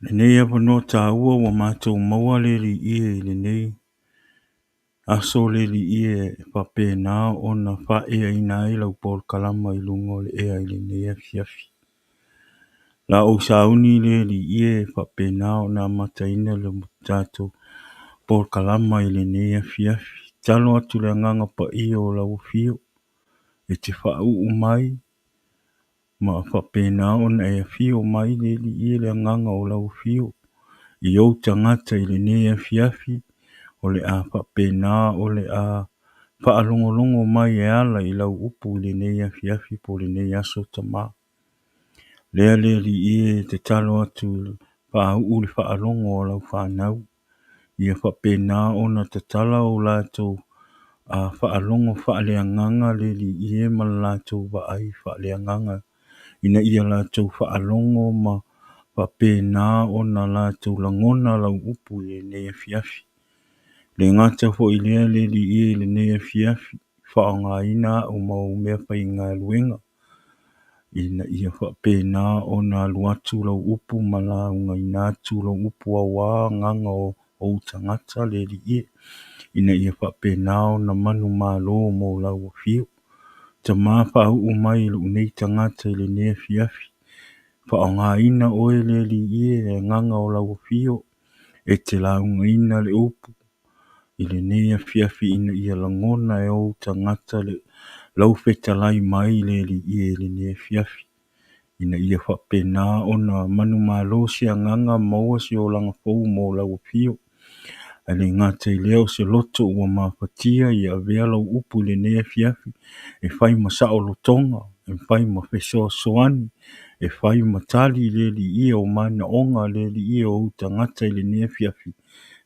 Lenei avanoa tāua ua mātou maua le li'ie i lenei aso le li'ie e whapena ona whaeaina ai lau Paul Kalama i lunga o le ea i lenei afiafi. La o sauni le li'ie e whapena ona mataina le tātou Paul Kalama i lenei afiafi. Talo atu le nganga pa i o lau fio e te whau mai ma whapena ona e fio mai le li'ie le nganga o lau fio. I au tangata i le nea fiafi, o le a whapena, o le a whaalongolongo mai e ala i lau upu i le nea fiafi po le nea aso tama. Lea le li e te talo atu whaau le whaalongo o lau whanau. I a whapena ona te tala o lātou a whaalongo whaaleanganga le li e ma lātou wa ai whaaleanganga. Ina ia lātou whaalongo ma whapena ona lātou langona lau upu i nea fiafi. Le ngata fo i lea le li e le nea fiafi, whaonga ina o mau mea whai ngā luenga. Ina ia whapena ona luatu lau upu ma la unga ina atu lau upu a wā nganga o tangata le li e. Ina ia whapena ona manu mālo mo lau fio. Ta mā whau mai lu nei tangata i le nea fiafi. Whaonga ina oe le li e nganga o lau fio e te launga ina le upu i le nea fiafi ina ia langona e o tangata le lau whetalai mai le li e le nea fiafi ina ia whapena ona manu malo si a nganga maua si o langa fau mo lau fio a le ngata i leo se loto ua mawhatia i a vea lau upu le nea fiafi e whai masao lotonga e whai ma whesoa soani e whai matali le li ia o mana onga le li ia o tangata i le nea fiafi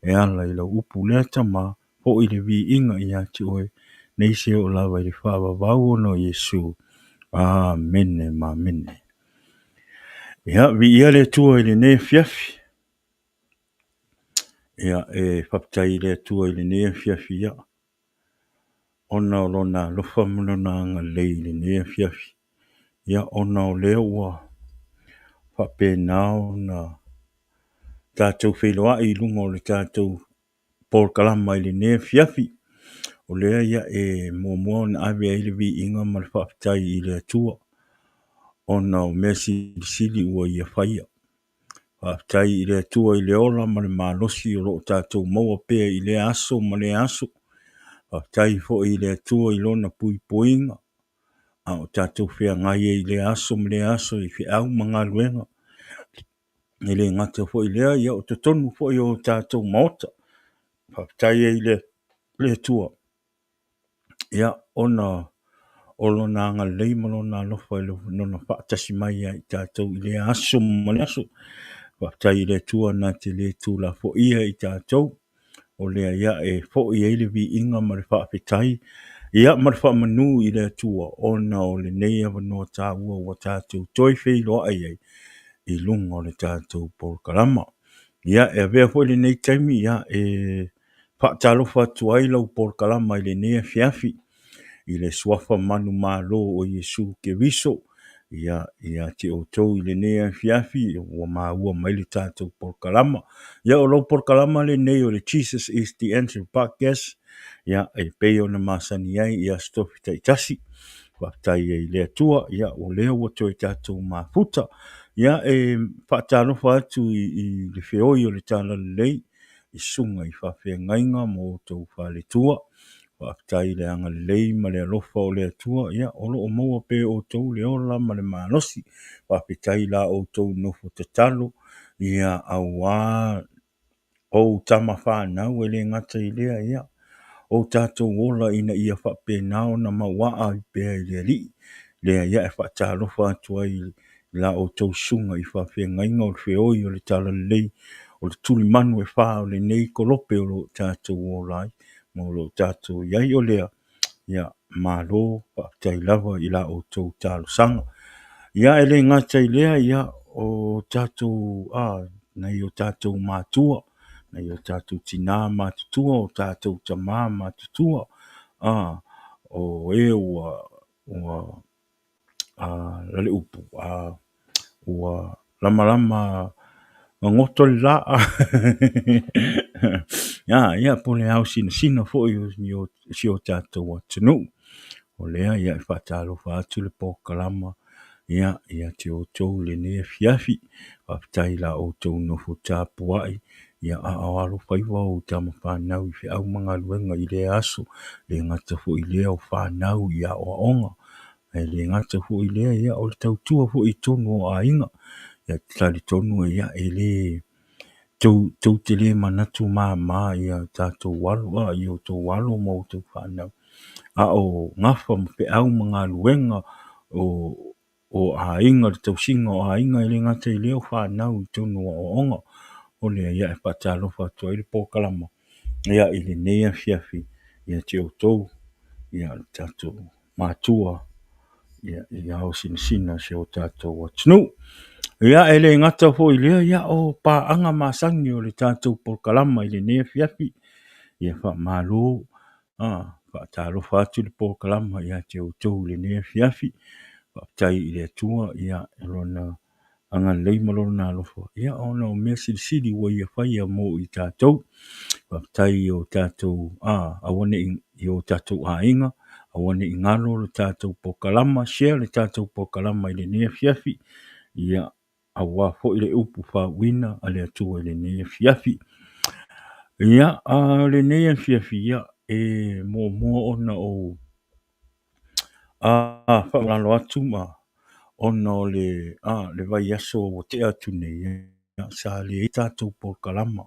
e ala i lau upu lea tama po i le vi inga i ati oe nei se o lawa i le whawa vau no Yesu. Amene ma mene. Ia vi ia le tua i le nea fiafi. Ia e whaptai le tua i le nea fiafi ia. Ona o lona lofa manona anga lei le nea fiafi. Ia ona o leo ua whapenao na tātou wheloa i lunga o le tātou Paul Kalama i le nea fiafi. O lea ia e mua na awe ai le vi inga ma le whaptai i le atua. Ona o mea sili ua ia whaia. Whaptai i le atua i le ola ma le malosi o loo tātou maua pēr i le aso ma le aso. Whaptai fo i le atua i lona pui poinga. A o tātou whea ngai i le aso ma le aso i whi au ma ngā luenga. I le ngata fo i lea ia o te tonu fo i o tātou maota. Whaptai i le atua. Ia ona o lona anga lei malona alofa i lona whaatasi mai i tātou i le aso ma le aso. Whaptai i le tua na te le tūla fo ia i tātou. O lea ia e fo i eile vi inga ma le whaapetai. Ia ma le whaamanu i le tua ona o le nei avanoa tā ua wa tātou toi whei loa ai ai. I lunga o le tātou Paul Kalama. Ia e vea fo i le nei taimi ia e whaatalofa tuai lau Paul Kalama i le nea fiafi. I le swafa manu malo o Yesu ke viso. Ia te o tau i le nea fiafi o ua mai le tātou Paul Kalama. Ia o lau Paul Kalama le nei o le Jesus is the answer podcast. Ia e peo na masani ai ia stofi taitasi. Whaptai e le atua. Ia o leo o toi tātou mafuta. Ia e whaatalofa atu i le whioi o le tāna lei. I sunga i whawhia ngainga mo tau whale tua. Whaptai le anga lei ma le alofa o le atua. Ia olo o maua pe o tau le ola ma le malosi. Whapetai la o tau nofo te talo. Ia awa o tama whanau e le ngata i lea ia. O tātou ola ina ia whapenao na mawaa i pēr i le li. Lea ia e whaatalofa atua i la o tau sunga i whawhia ngainga o le whioi o le tala lei. O le tuli manu e wha o le nei kolope o lo tātou ola ai. Mo lo tātou iai o lea. Ia malo whaptai lava i la o tau tālo sanga. Ia e le ngata i lea ia o tātou nei o tātou mātua. Nei o tātou tina mātutua o tātou tamā mātutua. O e ua lale upu. Ua lama ngoto la ia po le au sina fo yo si o tatou atunu o lea ia faatalofa atu le pokalama ia te outou lenei afiafi faafetai la outou nofo tapuaʻi ia a'aoalo faiva ou tamafanau i feʻau magaluega i le aso le gata foʻi lea o fanau i a'oaʻoga e le gata foʻi lea ia o le tautua foʻi tonu o aiga ia talitonu ia e lē tou te lē manatu māmā ia tatou alo i outou alo ma outou fanau a o ngafa ma feʻau magaluega o aiga le tausiga o aiga i le gata i lea o fanau i tonu a'oaʻoga o lea ia e faatalofa atu ai le pokalama ia i lenei afiafi ia te outou ia le tatou matua ia i ao sinasina se o tatou atunuu ia e le gata foʻi lea ia o paaga masagi o le tatou pokalama i lenei afiafi ia faamālō faatalofa atu le pokalama ia te outou lenei afiafi faafetai i le atua ia e lona agalelei ma lona alofa ia ona o mea silisili ua ia faia mo i tatou faafetai o tatou auaneʻi i o tatou aiga auaneʻi galo le tatou pokalama sea le tatou pokalama i lenei afiafi ia auā foʻi le upu fauina a le atua i lenei afiafi ia lenei afiafi ia e muamua ona ou faaolalo atu ma ona o le vaiaso ua te atu nei ia sa leai tatou pokalama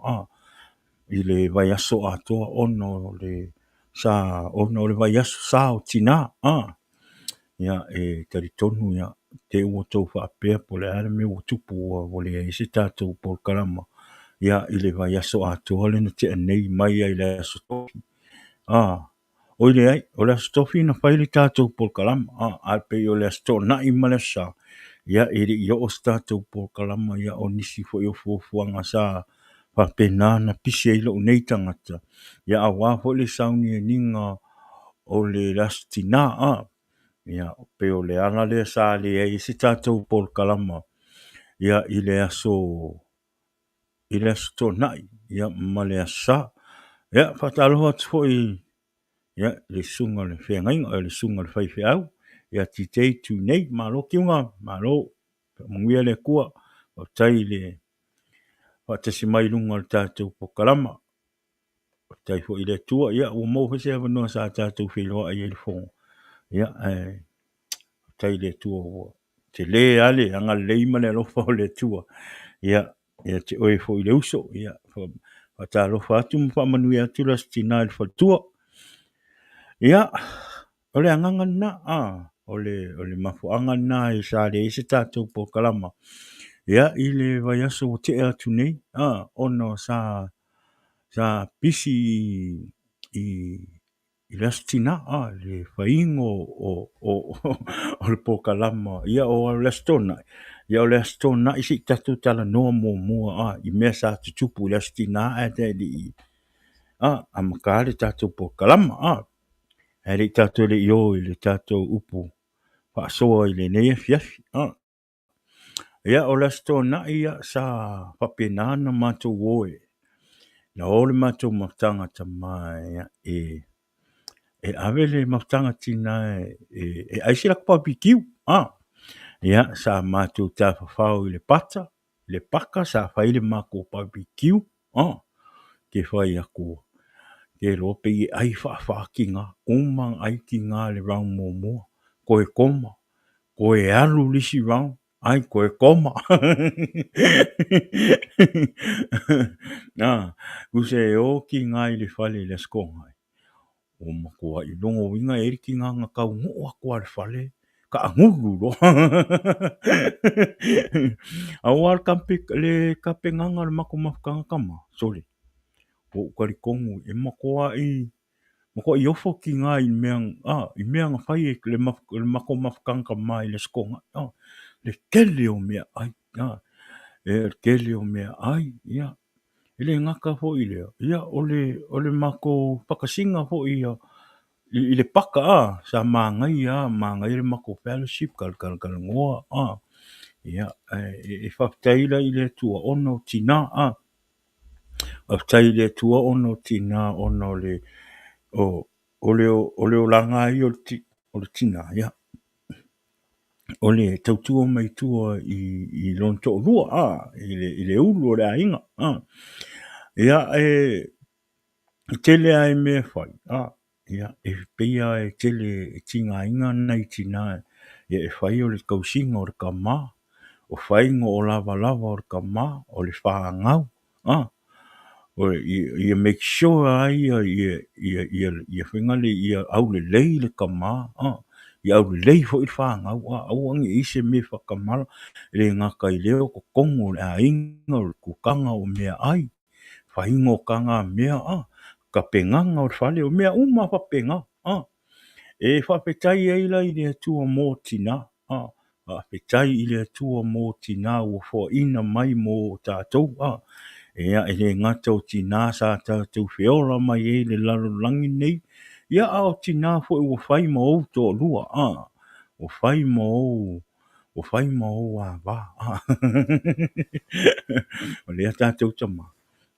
i le vaiaso atoa ona o le vaiaso sa o tinā ia e talitonu ia te ua tou faapea po le ale mea ua tupu ua leai se tatou pokalama ia i le vaiaso atoa lena teʻanei mai ai le aso tofi o leai o le aso tofi na fai le tatou pokalama ae pei o le aso toʻanaʻi ma le aso sa ia e leʻi oo se tatou pokalama ia o nisi foʻi o fuafuaga sa faapena na pisi ai loʻu nei tagata ia auā foʻi le saunianiga o le aso tinā ia pe o le ala lea sa leai se tatou pokalama ia i le aso toʻanaʻi ia ma le aso sa ia faatalofa atu foʻi ia le suga le feagaiga o le suga le faifeʻau ia titei tunei malo kiuga malo manuia le akua faafetai le faatasi mai luga o le tatou pokalama faafetai foʻi le atua ia ua mau se avanua sa tatou feiloaʻi ai le fogo ia faafetai le atua ua te lē ale agalelei ma le alofa o le atua ia te oe foʻi le uso ia faatalofa atu ma faamanuia atu le aso tinā i le faletua ia o le agaga lanā o le mafuaga lanā e sa leai se tatou pokalama ia i le vaiaso ua teʻe atu nei ona sa pisi i le aso tinā le faiga o le pokalama ia o le aso tonaʻi ia o le aso tonaʻi seʻi tatou talanoa muamua i mea sa tutupu i le aso tinā ae taʻilii a maka le tatou pokalama e leʻi tatou leʻi o i le tatou upu faasoa i lenei afiafi ia o le aso tonaʻi ia sa faapena na matou oe na o le matou mafutaga tamā ia e ave le mafutaga tinā e aisi lako papikiu ia sa matou tafafao i le pata le paka sa fai le mako papikiu ke fai aku ke lo pe ai faafaakiga uma ai kiga le round muamua koe koma koe alu lisi round ai koe koma use o kiga i le fale i le askoga o makua i longo winga e ki nga nga kau ngō akua le fale ka angulu lo awal le kape nganga le mako mafukanga kama sole o kari kongu e makua i ofo ki nga i mea nga fai e le mako mafukanga kama i le skonga le kele o mea ai le kele o mea ai ia ele ngaka fo i lea ia o le mako pakasinga fo i le paka sa mangai le mako fellowship kal ngoa Ia, e whakataila I le tua ono tina a. Whakatai le tua ono tina ono le o le o langa I o le tina, ia. O le tautua mai tua I lonto o lua, I le ulu o le ainga, ia tele ai me fai, ia, peia tele tinga inga nei tina, ia fai o le kausinga o le kama, o fai ngo o lava o le kama, o le whaangau, o ia make sure ai ia whengale ia au le lei le kama, ia au le lei fo I whaangau, au angi ise me whakamala, le ngaka I leo ko kongo le ainga o le kukanga o mea ai, whaingo kanga mea, ka penganga o le whale o mea uma whapenga, e whapetai eila I le atua mō tina, whapetai I le atua mō tina ua fo ina mai mō tātou, ia le ngata o tina sa tātou whiora mai e le lalo langi nei, ia o tina fo ua whai ma o tō lua, o whai ma o a wā, o lea tātou tama,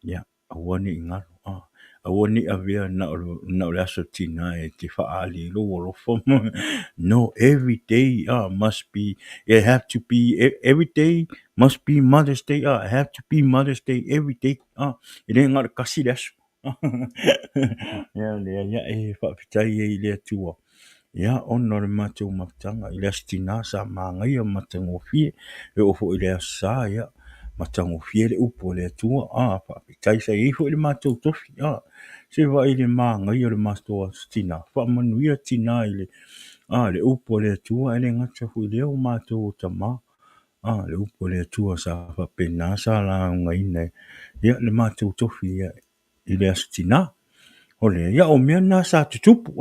ia, awane I ngalo, awane avea na o le aso tina e te whaali lo o lofo, no, every day must be, it have to be, every day must be Mother's Day, it have to be Mother's Day every day, it ain't ngara kasi le aso, ia e whaapitai e I le atua, ia ono le mātou matanga I le astina sa māngai a matangofie e ofo I le asa ia matangofie le upo le atua whaapitai sa I fo I le mātou tofi se wa I le māngai o le mātou astina whaamanuia tina I le upo le atua e le ngata fu I leo mātou o tama le upo le atua sa whapena sa la ngai nei ia le mātou tofi ia I le astina ole ia o mea na sa tutupu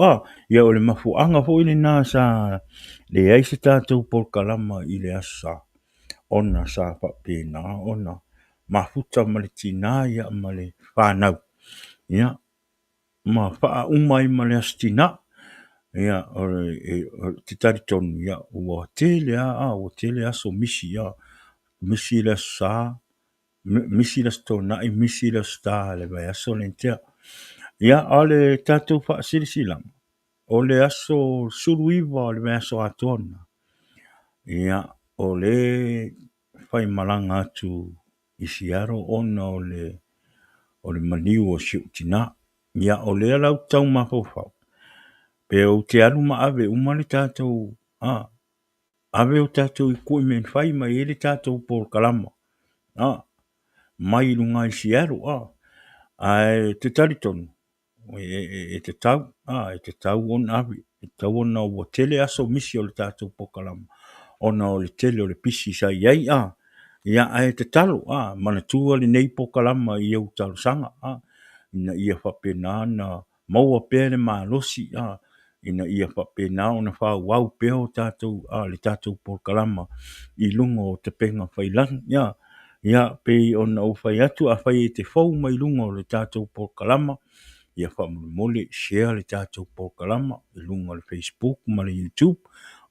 ia o le mafuanga fo ile na sa le ai se tātou por kalama I le asa ona sa whapena ona mafuta ma le tina ia ma le whanau ia ma wha umai ma le astina ia o te tari tonu ia ua tele ua tele aso misi ia misi le sa misi le stona I misi le sta le vai aso le tea ia ale tātou whaasirisilang. O le aso suruiwa o le mea aso atona. Ia o le whai malanga atu I siaro ona o le maniu o siutina. Ia o le alau tau mafofau. Pe o te alu ma ave umale tātou ave o tātou I kui men whai mai ele tātou por kalama. Mai lunga I siaro ai te taritonu. E te tau, te tau on avi, te tau ona o tele aso misi o le tātou pokalama, ona o le tele o le pisi sa iai ia te talo, mana tua le nei pokalama I au talo sanga, ina ia whapena na maua pere ma losi, ina ia whapena ona whau pēo tātou, le tātou pokalama, I lunga o te penga whailan, ia pei ona o whai atu a whai te whau mai lunga o le tātou pokalama, ia whamole share le tātou pōkalama I lunga le Facebook ma le YouTube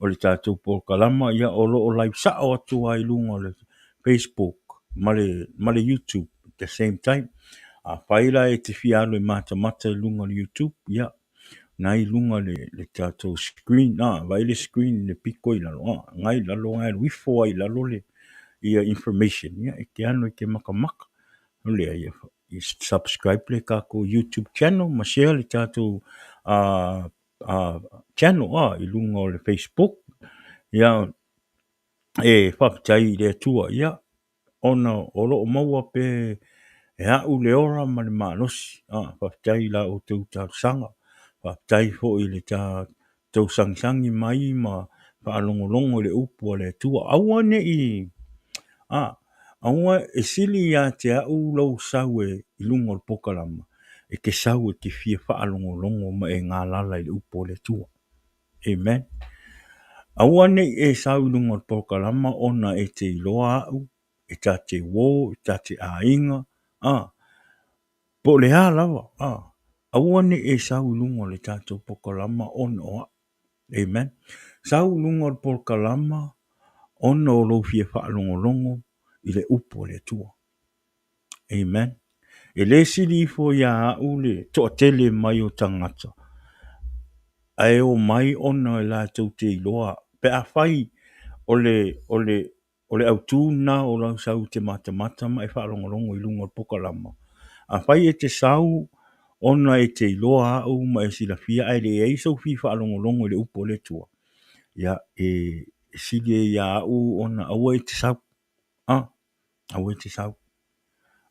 o le tātou pōkalama ia o lo o live sa o atua I lunga le Facebook ma le YouTube at the same time a whaila e te whialo I mata lunga le YouTube ia na I lunga le tātou screen vai le screen le piko I lalo ngai lalo ngai wifo I lalo le ia information ia e ke ano I ke makamaka le ia subscribe le kako YouTube channel ma share le tātou channel I lunga o le Facebook ia e whaptai le atua ia ona o loo maua pe e au le ora ma le malosi whaptai la o tau sanga whaptai fo I le tau sangsangi mai ma whaalongolongo le upo le atua awane I aua e sili ia te au lau sau I lunga o pokalama e ke sau te fia whaalongolongo ma e ngā lala I upo le tua. Amen. Aua nei e sau I lunga o pokalama ona e te iloa au, e ta te wō, e ta te ainga, po le lava, aua nei e sau I lunga o le tātou pokalama ona oa. Amen. Sau lunga o pokalama ona o lo fie whaalongolongo i le upo le tua. Amen. E le sili fo ia au le toa tele mai o tangata. Ai o mai ona la tau te iloa. Pe a whai o le au tūna o lau sau te mata mai whaalongolongo i lunga pokalama. A whai e te sau ona e te iloa au ma e sila fia ai le ei sau fi whaalongolongo i le upo le tua. Ia e sili e ia au ona aua e te sau. Aua e te sau.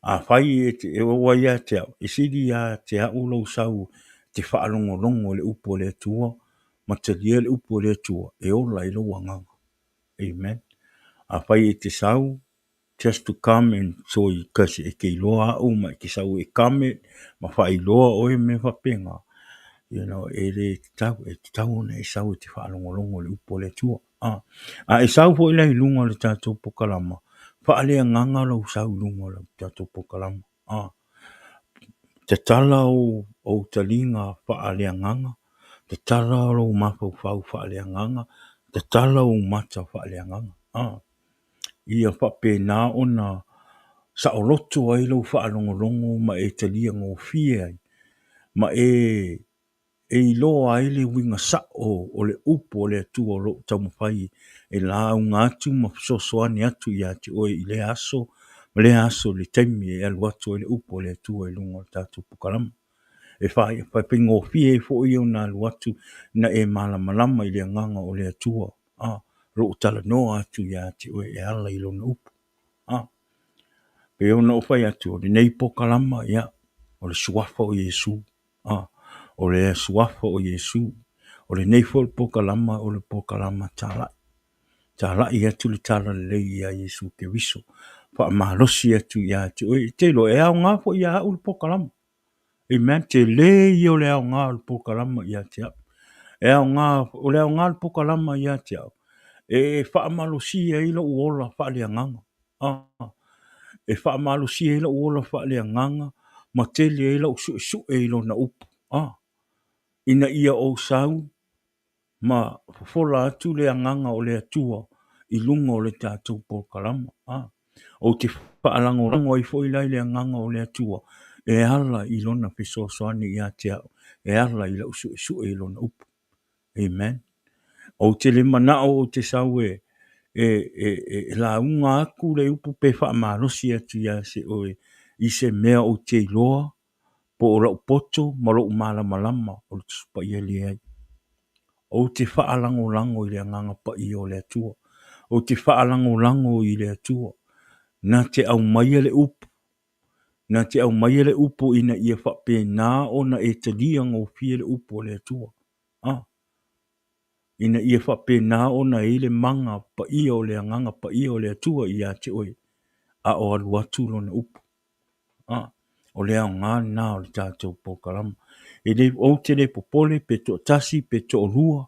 A whai e oa ia te au. E sili ia te au lau sau te whaalongolongo le upo le tua. Ma te lia le upo le tua. E ola i lo wanganga. Amen. A whai e te sau. Just to come and so i kasi e ke iloa au ma ke sau e kame. Ma whai iloa oe me whapenga. You know, e te tau na e sau te whaalongolongo le upo le tua. A e sau po ila i lunga le tātou pokalama. Whaalea nganga lau sau lunga le tātou pokalama. Te tala o talinga whaalea nganga. Te tala o mapau whau whaalea nganga. Te tala o mata whaalea nganga. Ia whape nā ona sa o loto ai lau whaalongolongo ma e talia ngō fie ai. Ma e loa ai le winga sa o le upo o le atua o lo taumawhai e la unga atu ma sosoani atu i ati oe i le aso le taimi e alu atu o le upo o le atua i lunga o tātou pukalama. E whai pingo fie e fo i o nā alu atu na e malamalama i le nganga o le atua. Lo tala noa atu i ati oe e ala i lona upo. Pe ona o whai atu o le nei pokalama ia o le suafa o Yesu. O le suafa o Yesu. O le nei fo le pokalama o le pokalama tala. Tala i atu le tala le lei a Yesu ke viso. Wha mahalosi atu i ati oe te lo e au ngā fo i a u le pokalama. Amen. Te le i o le au ngā le pokalama i ati au. E au ngā o le au ngā le pokalama i ati au. E wha mahalosi e ila uola wha le anganga. E wha mahalosi e ila uola wha le anganga. Ma te le ila usu e ilo na upu. Ina ia o sau, ma fola atu le anganga o le atua, i lunga o le tātou pokalama. O te whaalango rango i foilai le anganga o le atua, e ala i lona peso soani i atea, e ala i la usu e lona upu. Amen. O te le manao o te sau la unga aku le upu pe wha marosi atu i ase oe, i se mea o te iloa, po ora upoto, malo umala malama, o le tusupa i ali ai. O te whaalango lango i le anganga pa i o le atua. O te whaalango lango i le atua. Nā te au maia le upu. Nā te au maia le upu ina ia whape nā o na e te liang o fie le upu o le atua. Ina ia whape nā o na e le manga pa i o le anganga pa i o le atua i a te oe. A o alu atu lo na upu. O le au ngā nā o le tātou pokalama. E le o te le popole pe to tasi pe to rua.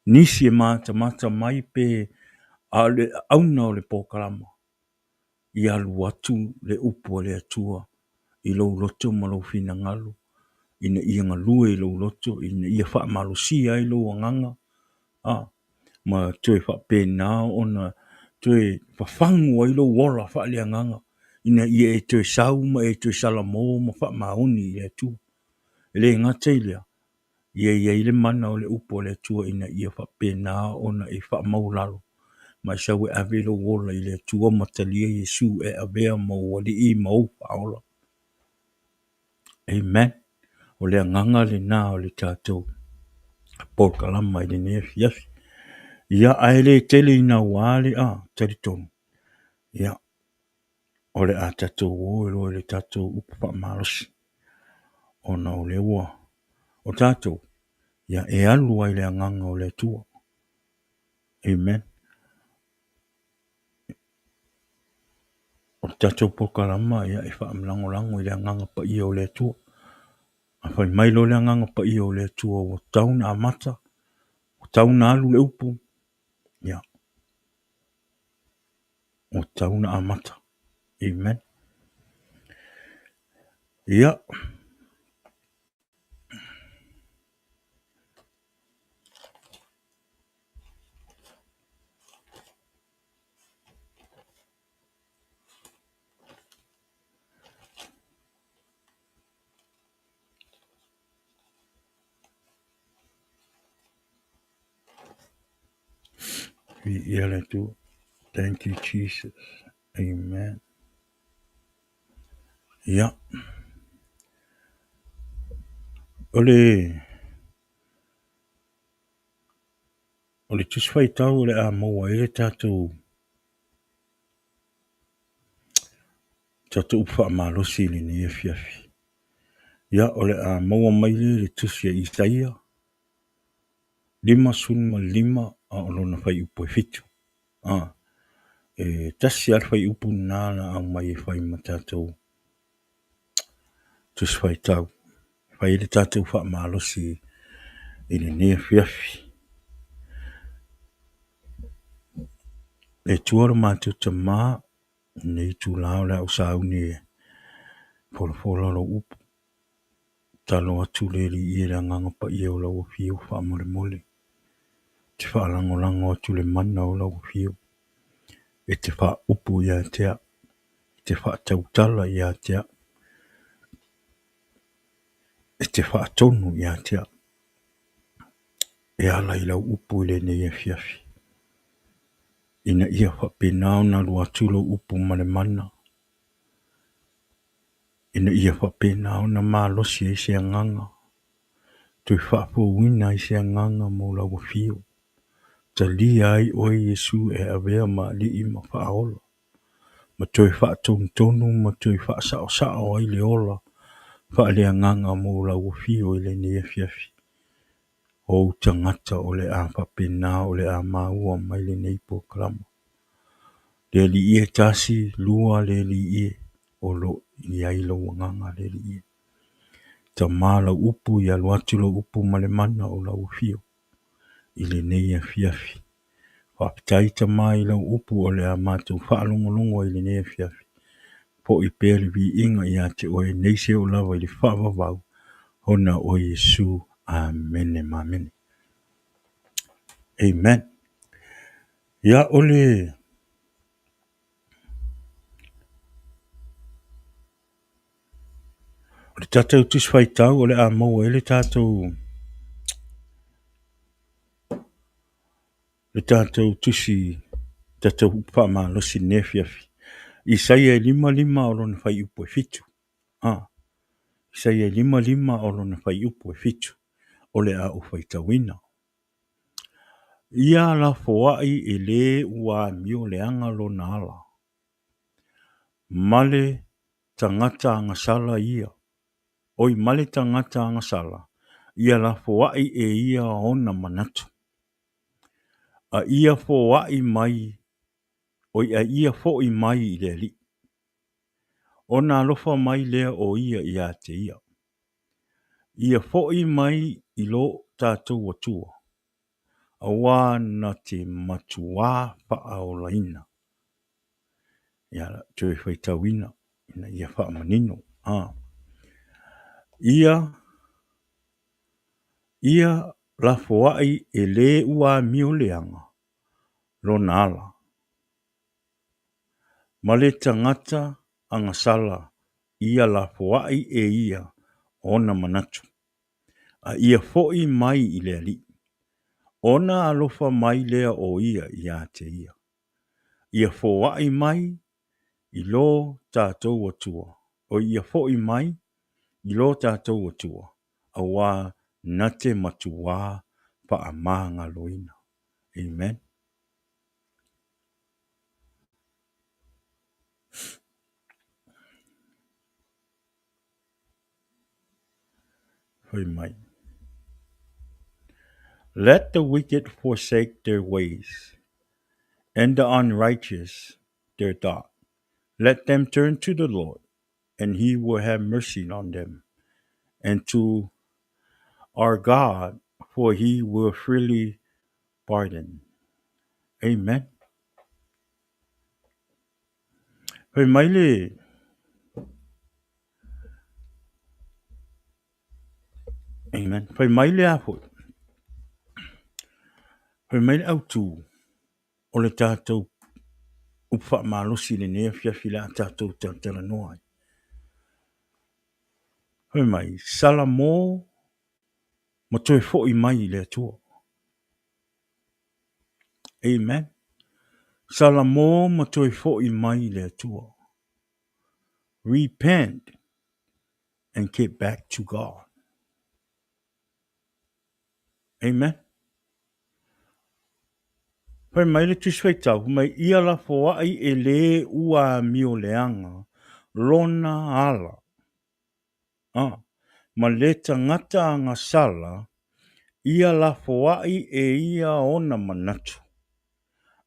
Nisi e mata mai pe a le auna o le pokalama. I alu atu le upu o le atua. I lo loto ma lo fina ngalu. Ina ia ngalue i lo loto. Ina ia wha malusia i lo anganga. Ma tue wha pēnā ona tue whafangu i lo wala wha le anganga. Ina ia e tue sau ma e tue salamo ma wha mauni i le atua. Le ngata i lea. Ia i le mana o le upo o le atua ina ia wha pēnā ona e wha maulalo. Ma sau e ave lo wola i le atua matalia Yesu e avea ma wali i ma upa aola. Amen. O le anganga le nā o le tātou. Pokalama i le nefi yafi. Ia aele tele ina wale tari tonu. Ia. O le a tātou o le tātou upa wha marosi. Ona o le ua. O tātou. Ia e alu ai le anganga o le atua. Amen. O tātou pokalama ia e wha amlango i le anganga pa i o le atua. A whai mailo le anganga pa i o le atua o tauna a mata. O tauna alu le upu. Ia. O tauna a mata. Amen. Ia. Vi'ia tu. Thank you, Jesus. Amen. Yeah. Ole tuswai tau ole a maua ele tātou upa malosi ni ni e fiafi. Ia ole a maua maile le tusia Isaia. 5:5 a olona fai upo e fitu. Tasi al fai upu nana au mai e fai matatou. Tuswai tau. Fai ele tātou upa malosi ili ni e fiafi. Le tuara mātou tamā nei tu lao la usau ni fola lo upu. Talo atu le li i le nganga pa i o lau fiu wha mole mole. Te wha lango atu le mana o lau fiu. E te wha upu ia tea. E te wha tautala ia tea. E te wha tonu ia tea. E ala i lau upu le ne ia fiafi. Ina ia wha penao na lu atu lau upu male mana. Ina ia wha penao na maa losi e se nganga. Tui wha po wina i se nganga mo lau fiu. Ta li ai o Yesu e avea ma li i ma wha aola. Ma toi wha tonu, ma toi wha sao ai le ola. Wha le nganga mo lau fiu i le ne fiafi. O tangata o le a whapena o le a maua mai le neipo kalama. Le li ie tasi lua le li ie o lo i ailo nganga le li ie. Ta maa lau upu i alu atu lau upu male mana o lau fiu. I le ne fiafi. Whapitaita mai lau upu o le a mātou whaalongolongo i le ne fiafi. Po i pēle vi inga i ate o e neise o lawa i le whaavavau. Hona o Yesu. Amen. Amen. Amen. Ia ole. O le tātou tuswhaitau o le a maua e le tātou. Le tātou tusi. Tātou upama losi ne fiafi. Isaia 5:5 o lona whai upo e fitu. Isaia 5:5 o lona whai upo e fitu. O le a uwhaitawina. Ia la foai e le ua mio le anga lona ala. Male tangata anga sala ia. Oi male tangata anga sala. Ia la foai e ia ona manatu. A ia foai mai. Oi a ia foai mai i le li. Ona alofa mai lea o ia ia te ia. Ia foai mai i lo tātou atua. Awa na te matua paa o laina. Ia la tue whaitawina. Ina ia wha manino. Ia la foai e le ua mio leanga. Lona ala. Male tangata anga sala. Ia la foai e ia ona manatu. A ia foai mai i le ali. Ona alofa mai lea o ia ia te ia. Ia foai mai i lo tātou atua. O ia foai mai i lo tātou atua. Awa nate matua pa a maanga loina. Amen. Hoi mai. Let the wicked forsake their ways, and the unrighteous their thought. Let them turn to the Lord, and he will have mercy on them, and to our God, for he will freely pardon. Amen. Hoi mai le. Amen. Hoi mai le afo. Hoi mai le autu. O le tātou upa malosi le nea fiafi la tātou tantara noai. Hoi mai, sala mō ma toe fo'i mai le atua. Amen. Sala mō ma toi fo I mai le atua. Repent and get back to God. Amen. Pai mai le tuswai tau, mai ia la fo ai e le ua mio leanga, lona ala. Ma le tangata anga sala, ia la fo ai e ia ona manatu.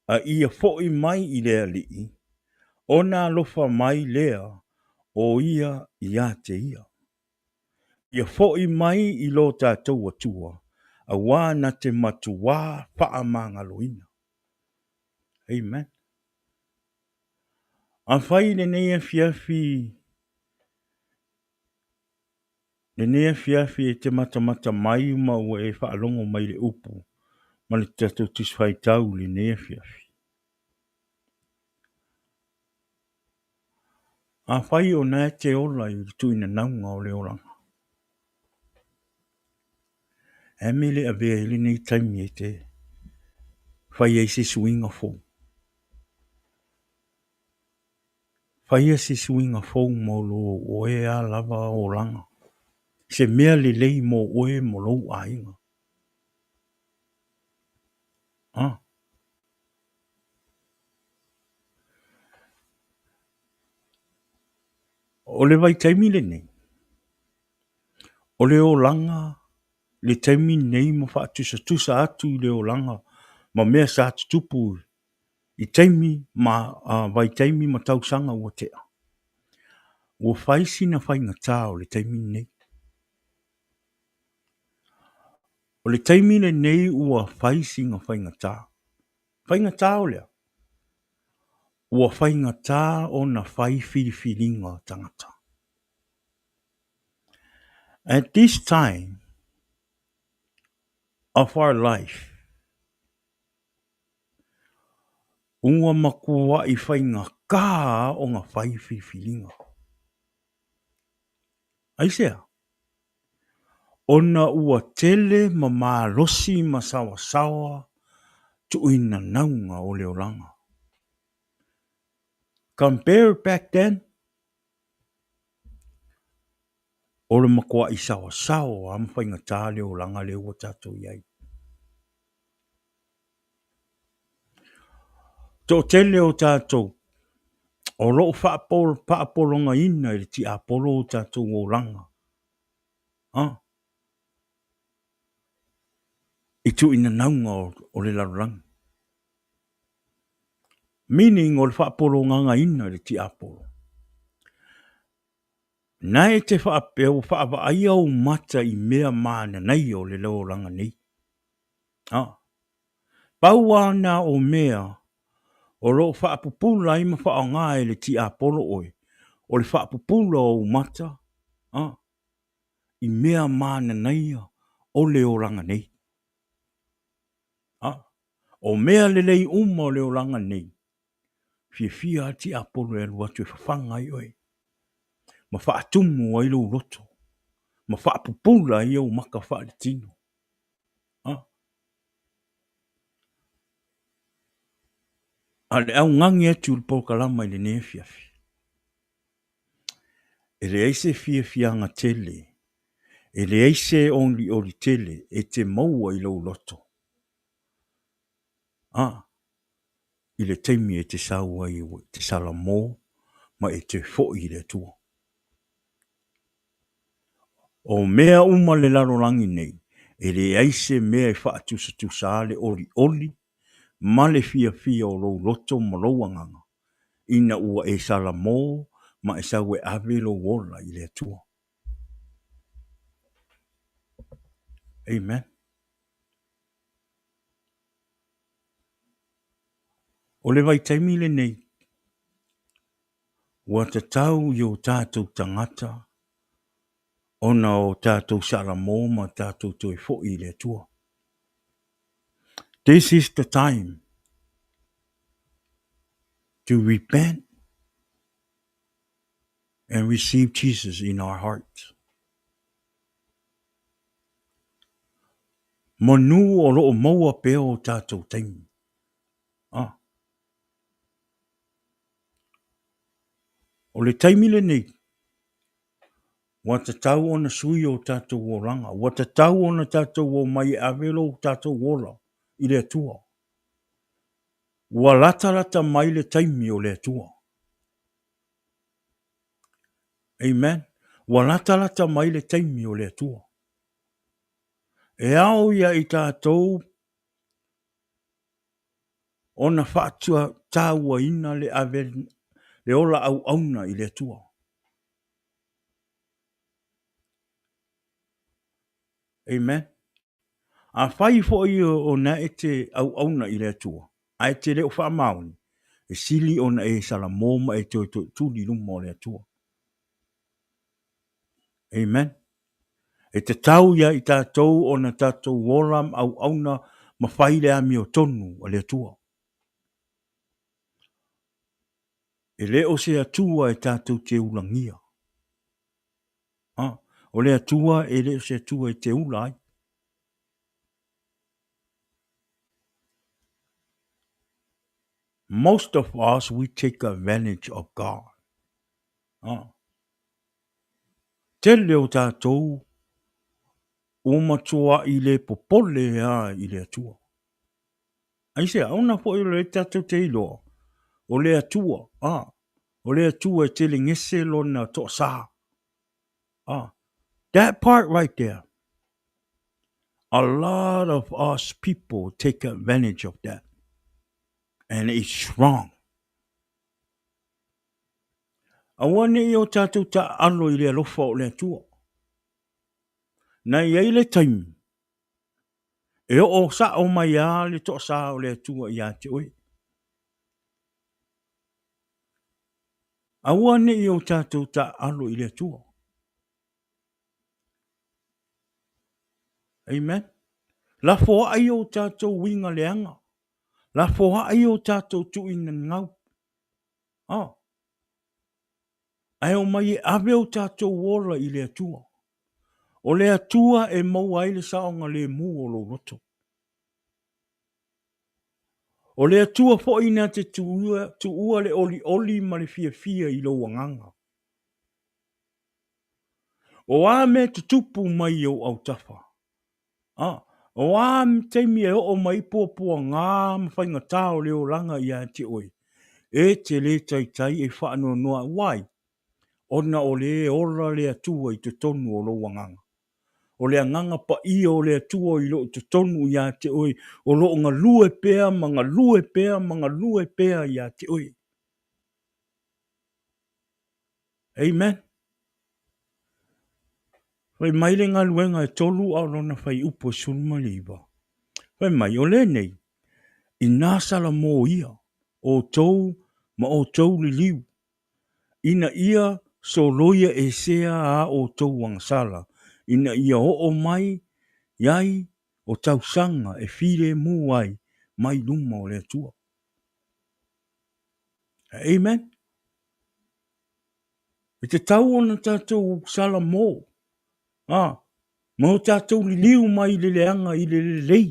A ia fo I mai I lea lii, ona alofa mai lea, o ia te ia. Ia fo I mai I lo tātou atua, a wā na te matuā paa mangaloina. Amen. A whai le nea fiafi e te matamata mai ma ua e whaalongo mai le upu, ma le tātou tiswhai tau le nea fiafi. A whai o nā te ola I tuina naunga o le oranga. E mele a vea ili nei taimi e te whai e se suinga fōu. Whai e se suinga fōu mo lo o e a lava o ranga. Se mea le lei mo oe mo lou a inga. O le vai taimi le nei. O le o langa, le taimi nei mo wha tusa atu I le o langa, ma mea sa atu tupu I taimi ma vai taimi ma tausanga ua tea. Ua whaisi na whainga o le taimi nei. O le taimi le nei ua whaisi nga whainga tā. Whainga tā o lea. Ua whainga tā o na whai whiriwhiringa tangata. At this time of our life, ua makua I whainga kā o ngā whai whiriwhiringa. Aisea, ona ua tele ma mālosi ma sawa sawa tuina naunga o leo langa. Compare back then, o le makua I sawa sawa am whainga tā leo langa leo o tātou iai. Tō tele o tātou, o loo whaapolonga ina I ti apolo o tātou o langa. I tuina naunga o le laruranga. Meaning o le whaapolonga ina I ti apolo. Nai te whaapeo whaawaia o mata I mea mana nei o le leo langa nei. Paua na o mea o lo whaapupula I ma whaonga e le ti apolo oe. O le whaapupula o mata I mea mana nei o leo langa nei. O mea lelei uma o leo langa nei. Fia ti apolo e luatu e whawhanga I oe. Ma whaatumu ai lo roto. Ma whaapupula I au maka whaalitino. Ale au ngangi atu le pokalama I le nea fiafi. E le eise fianga tele. E le eise only o li tele. E te maua I lo roto. I le teimi e te saua I te sala mō. Ma e te fo I le tua. O mea uma le larolangi nei. E le eise mea e whaatusa tusa le oli. Ma le fia o lo roto ma lo anganga. Ina ua e sala mō, ma e sawe ave lo wola I le atua. Amen. O le vai taimi le nei. Ua te tau I o tātou tangata. Ona o tātou sala mō ma tātou toi fo I le atua. This is the time to repent and receive Jesus in our hearts. Manu o loo maua peo o tātou taimi. O le taimile nei, wa te tau o na sui o tātou o ranga, wa te tau o na tātou o mai avelo o tātou ola, i le atua. Wa lata lata mai le taimi o le atua. Amen. Wa lata lata mai le taimi o le atua. E ao ia i tātou o na whaatua tāua ina le ave le ola au auna i le atua. Amen. A whai fo i o na e te au auna i le atua. A e te leo wha mauni. E sili o na e sala mōma e te tūli luma o le atua. Amen. E te tau ia i tātou o na tātou wolam au auna ma whaile ami o tonu o le atua. E leo se atua e tātou te ulangia. O le atua e leo se atua e te ulai. Most of us, we take advantage of God. Te leo tātou o matua i le popole i le atua. Ai se, auna po i le tātou te iloa. O le atua, o le atua e te le ngese lo na to sa. That part right there. A lot of us people take advantage of that. And it's wrong. Awane i o tātou ta alo i le alofa o le atua. Na iei le taimi. E o sa o mai a le to sa o le atua i a te oi. Awane i o tātou ta alo i le atua. Amen. La foa ai o tātou winga leanga. La foa ai o tātou tu ina ngau. Ai o mai e ave o tātou wola i le atua. O le atua e mau ai le saonga le mu o lo roto. O le atua fo ina te tu ua le oli ma le fia i lo wanganga. O ame te tupu mai o au tafa. O ame teimi e o mai pōpua ngā mawhainga tāo leo langa i a te oi. E te le tai e whaano noa wai. Ona o le ora le atua i te tonu o lo wanganga. O le anganga pa ia o le atua i lo te tonu i a te oi. O lo ngā lue pēa, mga lue pēa i a te oi. Amen. Wai mai le ngā luenga e tolu a rona whai upo sulma liwa. Wai mai o le nei. I nāsala mō ia. O tau ma o tau li liu. Ina ia so loia e sea a o tau wangsala. Ina ia o mai, iai, o tau sanga e whire mu ai, mai luma o le atua. Amen. E te tau ona tātou sala mō. Mo tātou li liu mai le leanga i le lei.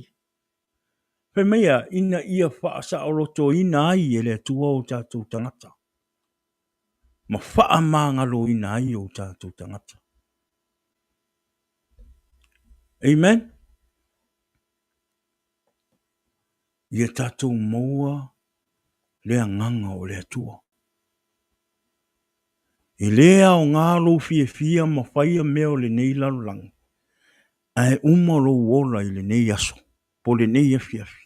Pe mea, ina ia whaasa o roto ina ai e le atua o tātou tangata. Ma wha mangalo ina ai o tātou tangata. Amen. Ia tātou maua le anganga o le atua. I lea o ngālo fia ma whaia mea o le nei lalulang. Ai umaro wola i le nei aso. Po le nei afiafi.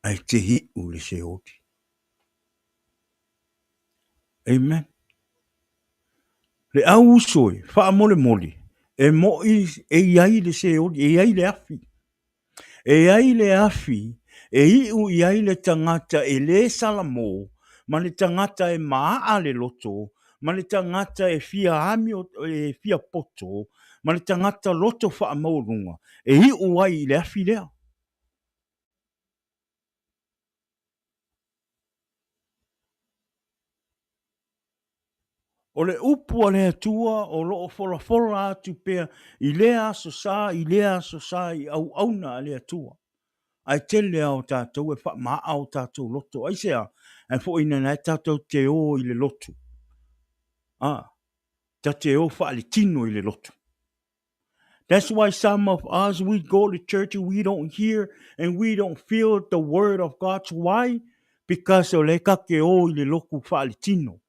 Ai te hi u le se oti. Amen. Le au usoi, wha mole mole. E moi e iai le se oti, e iai le afi. E iai le afi, e iu iai le tangata e le salamo, ma le tangata e maa le loto, ma le tangata e fia ami e fia poto, ma le tangata loto wha maurunga. E iu ai le afi lea. O le upu a le atua, o loo fola atu pea, i lea so sa, i au auna a le atua. Ai tele au tātou, e wha maa au tātou loto. Ai sea, ai fo ina nai tātou te o i le loto. Ta te o whaale tino I le lotu. That's why some of us, we go to church and we don't hear and we don't feel the word of God. Why? Because o le kake o I le loku whaale tino.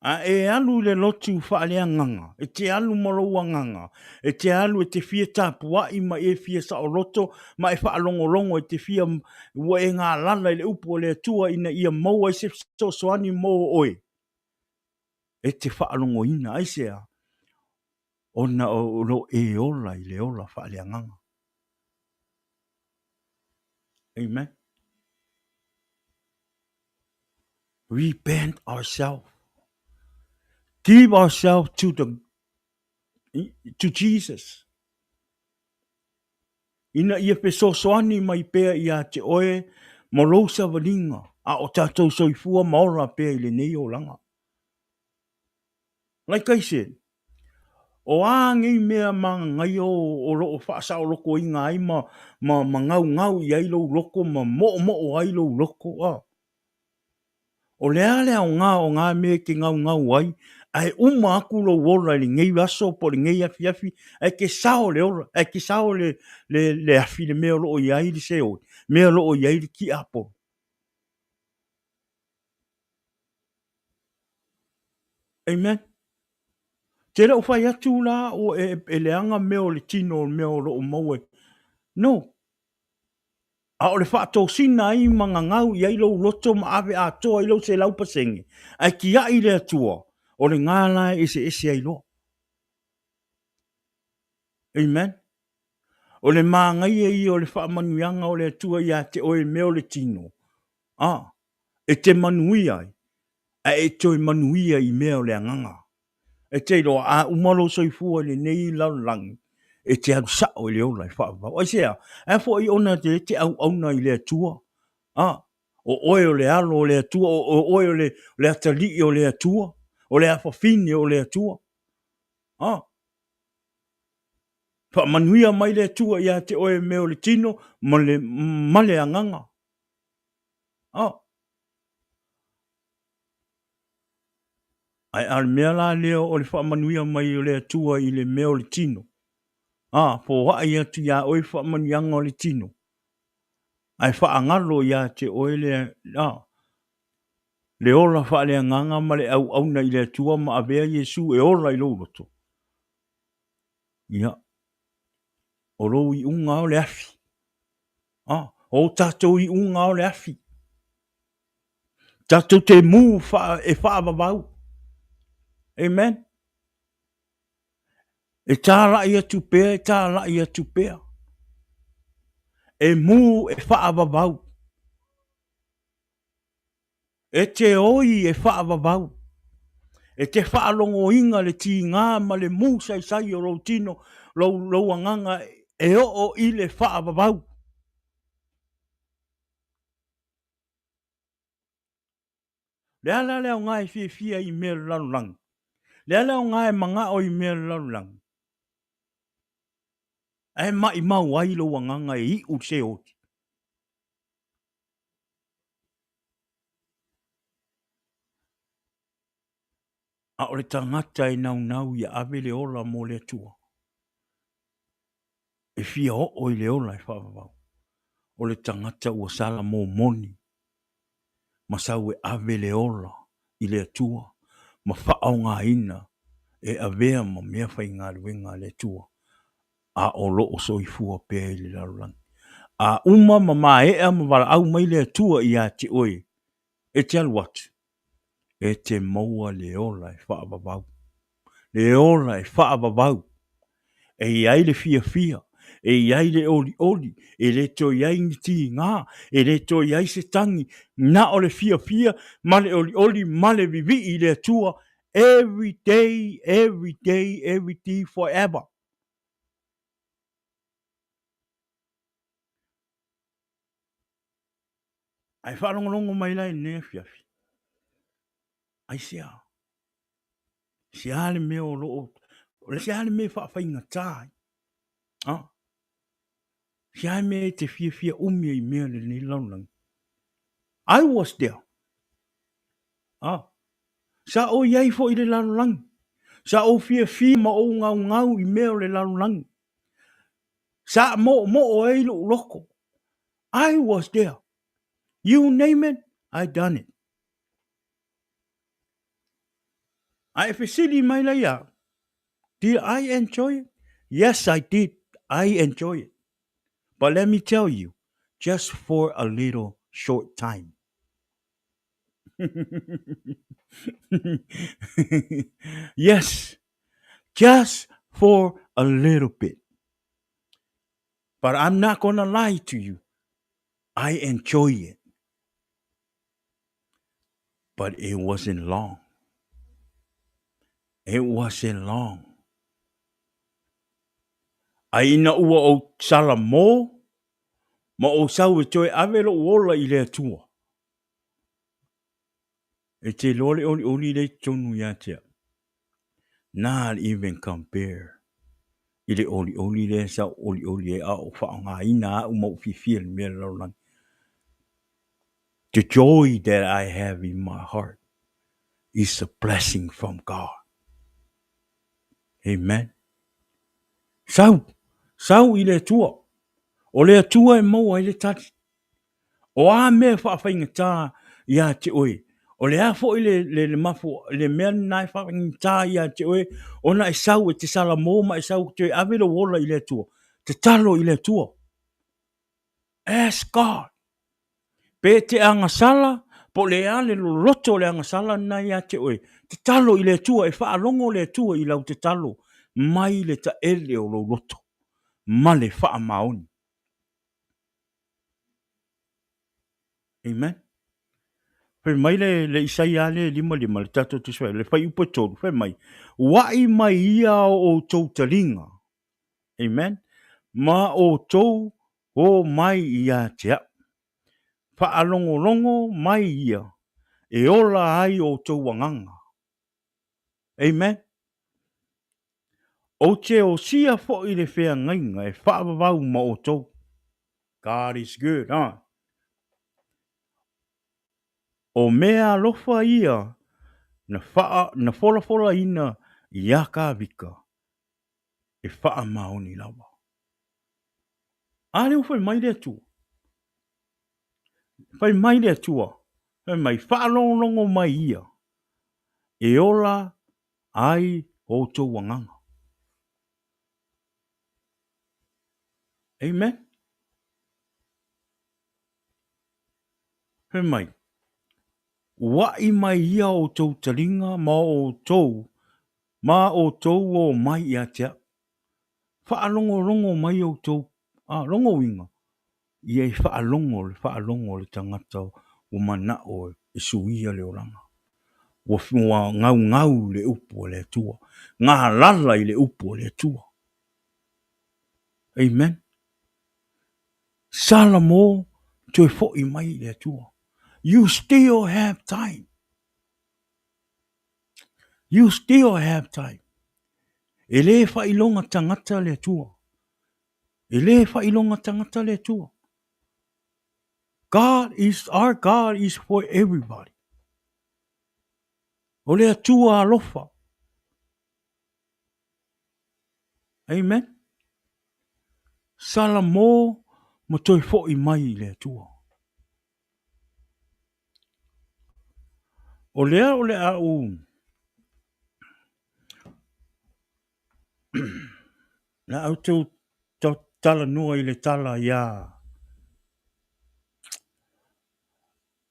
E alu le lotu whaale anganga. E te alu moro anganga. E te alu e te fia tāpua I ma e fia sa o roto. Ma e whaalongolongo e te fia wa e ngā lala I le upo le atua ina ia maua I se so soani mo oi. E te whaalongo ina aisea. Ona o lo e ola I le ola whaale anganga. Amen. Repent ourselves. Give ourselves to Jesus. Ina ia pe soani mai pea ia te oe mo lousa valinga a o tātou soifua maora pea I le nei o langa. Like I said, o angi mea mga ngai o loo whaasa o loko inga ai ma ngau I ai lo loko ma mo ai lo loko. O lea o ngā mea ke ngau ai, ai aku lo wola li ngei aso po li ngei afi, ai ke sao le ora, ai ke sao le afi le mea lo o iai li se o, mea lo o iai li ki apo. Amen. Te reo whai atu la o e leanga mea o le tino o mea o lo o maue. No. A o le whaatou sina I mga ngau iai lo loto ma ave a toa I lo se laupasenge. Ai ki ai le atua. O le ngāla ese ai lo. Amen. O le māngai I o le whaamanuianga o le atua I a te oe meo le tino. E te manuia ai. A e toi manuia I meo le anganga. E te ilo a umaro soifua le nei laulangi. E te aru sao I le ola I whaavau. Ai sea, e fo I ona te au auna I le atua. O oe o le alo o le atua. O oe o le atali o le atua. O le afafini o le atua. Pa manuia mai le atua I a te oe meo le tino. Ma le anganga. Ai al mea la leo o le whaamanuia mai o le atua I le meo le tino. Po wai atu ia oe whaamanuianga o le tino. Ai whaangalo ia te oe le ola whaale anganga ma le au auna I le atua ma avea Yesu e ola I lo roto. Ia. O lo I unga o le afi. O tatou I unga o le afi. Tatou te mu e whaavavau. Amen. E tāla ia tupea, e tāla ia tupea. E mu e whaavavau. E te oi e whaavavau. E te whaalongo inga le ti ngā ma le mu sai o rau tino, rau anganga e o I le whaavavau. Le ala leo ngā e fia I mea lalulang. Le ala o ngā e manga o I mea lalulang. E mai mau ai lo anganga e I u se oti. A o le tangata e nau I ave le ola mo le atua. E fia o I le ola e whaavavau. O le tangata ua sala mo moni. Masau e ave le ola I le atua. Ma whaau ngā ina e avea ma mea whai ngā ruenga le atua. A o lo o soifua pēr I le lalulang. A uma ma maea ma wala au mai le atua I a te oe. E te alu atu. E te maua le ola e whaavavau. Le ola e whaavavau. E iai le fia. E iai le oli. E le to iai ni ti ngā. E le to iai se tangi. Na o le fia. Ma le oli. Ma le vivi I le atua. Every day, forever. Ai wharongorongo mai lai ne fiafi. Ai sea. Sea le mea o loo. Le sea le mea whaafai ngatai. Sea mea te fia umia I mea le ni laulang. I was there. Sa o iai fo i le lalulangi. Sa o fia ma o ngau i mea o le lalulangi. Sa mo o e loko. I was there. You name it, I done it. I facility mai la ya. Did I enjoy it? Yes, I did. I enjoy it. But let me tell you, just for a little short time. Yes, just for a little bit. But I'm not going to lie to you. I enjoy it. But it wasn't long. It wasn't long. Aina ua o sala mo, ma o sau e toi avelo wola i le atua. E te lole oli le tonu ya tea. Not even compare. I le oli le sa oli e a o whaanga ina a uma ufi fia ni mea laulang. The joy that I have in my heart is a blessing from God. Amen. Sau i le atua. O le atua e maua i le tati. O a mea whaafai tā ia te oe. O le afo i le mafo, le mea nai whaafai tā ia te oe. O na e sau e te sala mō ma e sau te awero wola i le atua. Te talo i le atua. Ask God. Pe te anga sala, po le ale lo loto le anga sala na ia te oe. Te talo i le atua, e whaalongo le atua i lau te talo. Mai le ta ele o lo loto. Ma le wha maoni. Amen. Fe mai le isai ale lima le tato tu swa le fai upo tolu fe mai. Wai mai ia o tou talinga. Amen. Ma o tou o mai ia tea. Fa alongo mai ia. E ola ai o tou wanganga. Amen. O te o sia fo i le fea ngainga e fa avavau ma o tou. God is good, huh? O mea lofa ia na fola ina ia ka vika. E faa maoni lawa. Ale o fai mai le atua. Fai mai le atua. Fai mai faa longo mai ia. E ola ai o tō wanganga. Amen. Fai mai. Wai mai ia o tō taringa ma o tō o mai ia tea. Faa longo mai o tō. Longo winga. Ia i faa longo le tangata o mana o e suia le oranga. Wa ngau le upo le tua. Ngā lala i le upo le tua. Amen. Salamo to fo i mai le tua. You still have time. You still have time. E le fa ilonga tangata le tua. E le fa ilonga tangata le tua. Our God is for everybody. O le tua alofa. Amen. Salamo mo toi fo i mai le tua. O le a u. Na au tau tala nua i le tala ia.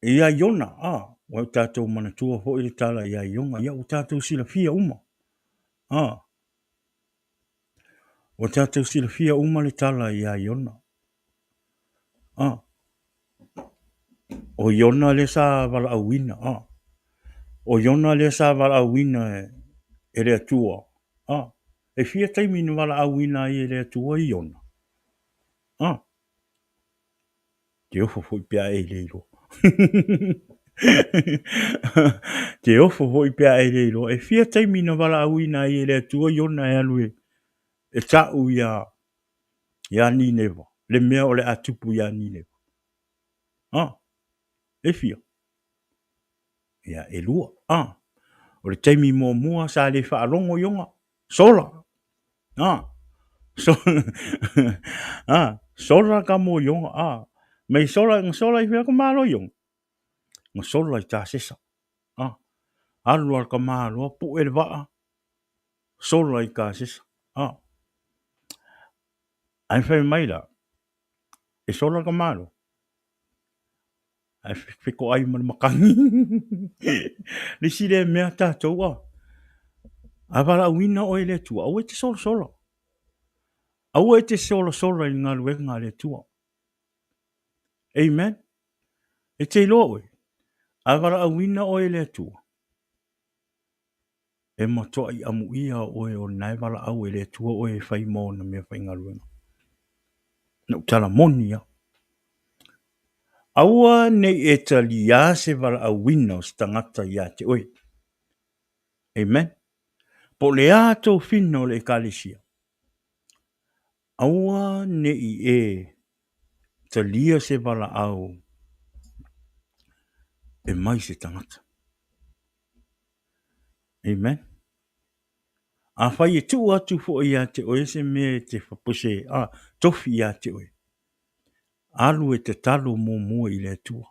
Ia iona, o tātou manatua ho i le tala ia ionga. Ia o tātou sila fia uma. O tātou sila fia uma le tala ia iona. O iona le sa wala awina. O iona le sa wala awina e le atua. E fia taimi ni wala awina i le atua i iona. Te ofo fo i pia e leiro. Te ofo fo i pia e leiro. E fia taimi ni wala awina i le atua i iona e alue. E tau ia ni newa. Le mea o le atupu ia ni newa. E fia. ia e lua. O le taimi mua sa le whaalongo ionga. Sola. So, sola ka mo ionga. Mai sola, i whia ka malo ionga. Nga sola i tā sesa. Alu al ka malo, pu e le waa. Sola i ka sesa. Ai whai mai la. E sola ka malo. Ai whiko ai mana makangi. Le si le mea tātou a. A wala wina o ele tua. Au e te sola sola. Au e te sola sola i ngā luenga le tua. Amen. E te loa oe. A wala wina o ele tua. E matoa i amu ia oe o nai wala au ele tua oe whai mō na mea whai ngā luenga. Na utala moni ia. Aua nei e tali a se wala a wina o stangata ia te oe. Amen. Po le ato fino le kalisia. Aua nei e talia se wala au e mai se tangata. Amen. A whai e tu atu fo ia te oe se me te whapuse tofi ia te oe. Alu e te talo mō mua i le tua.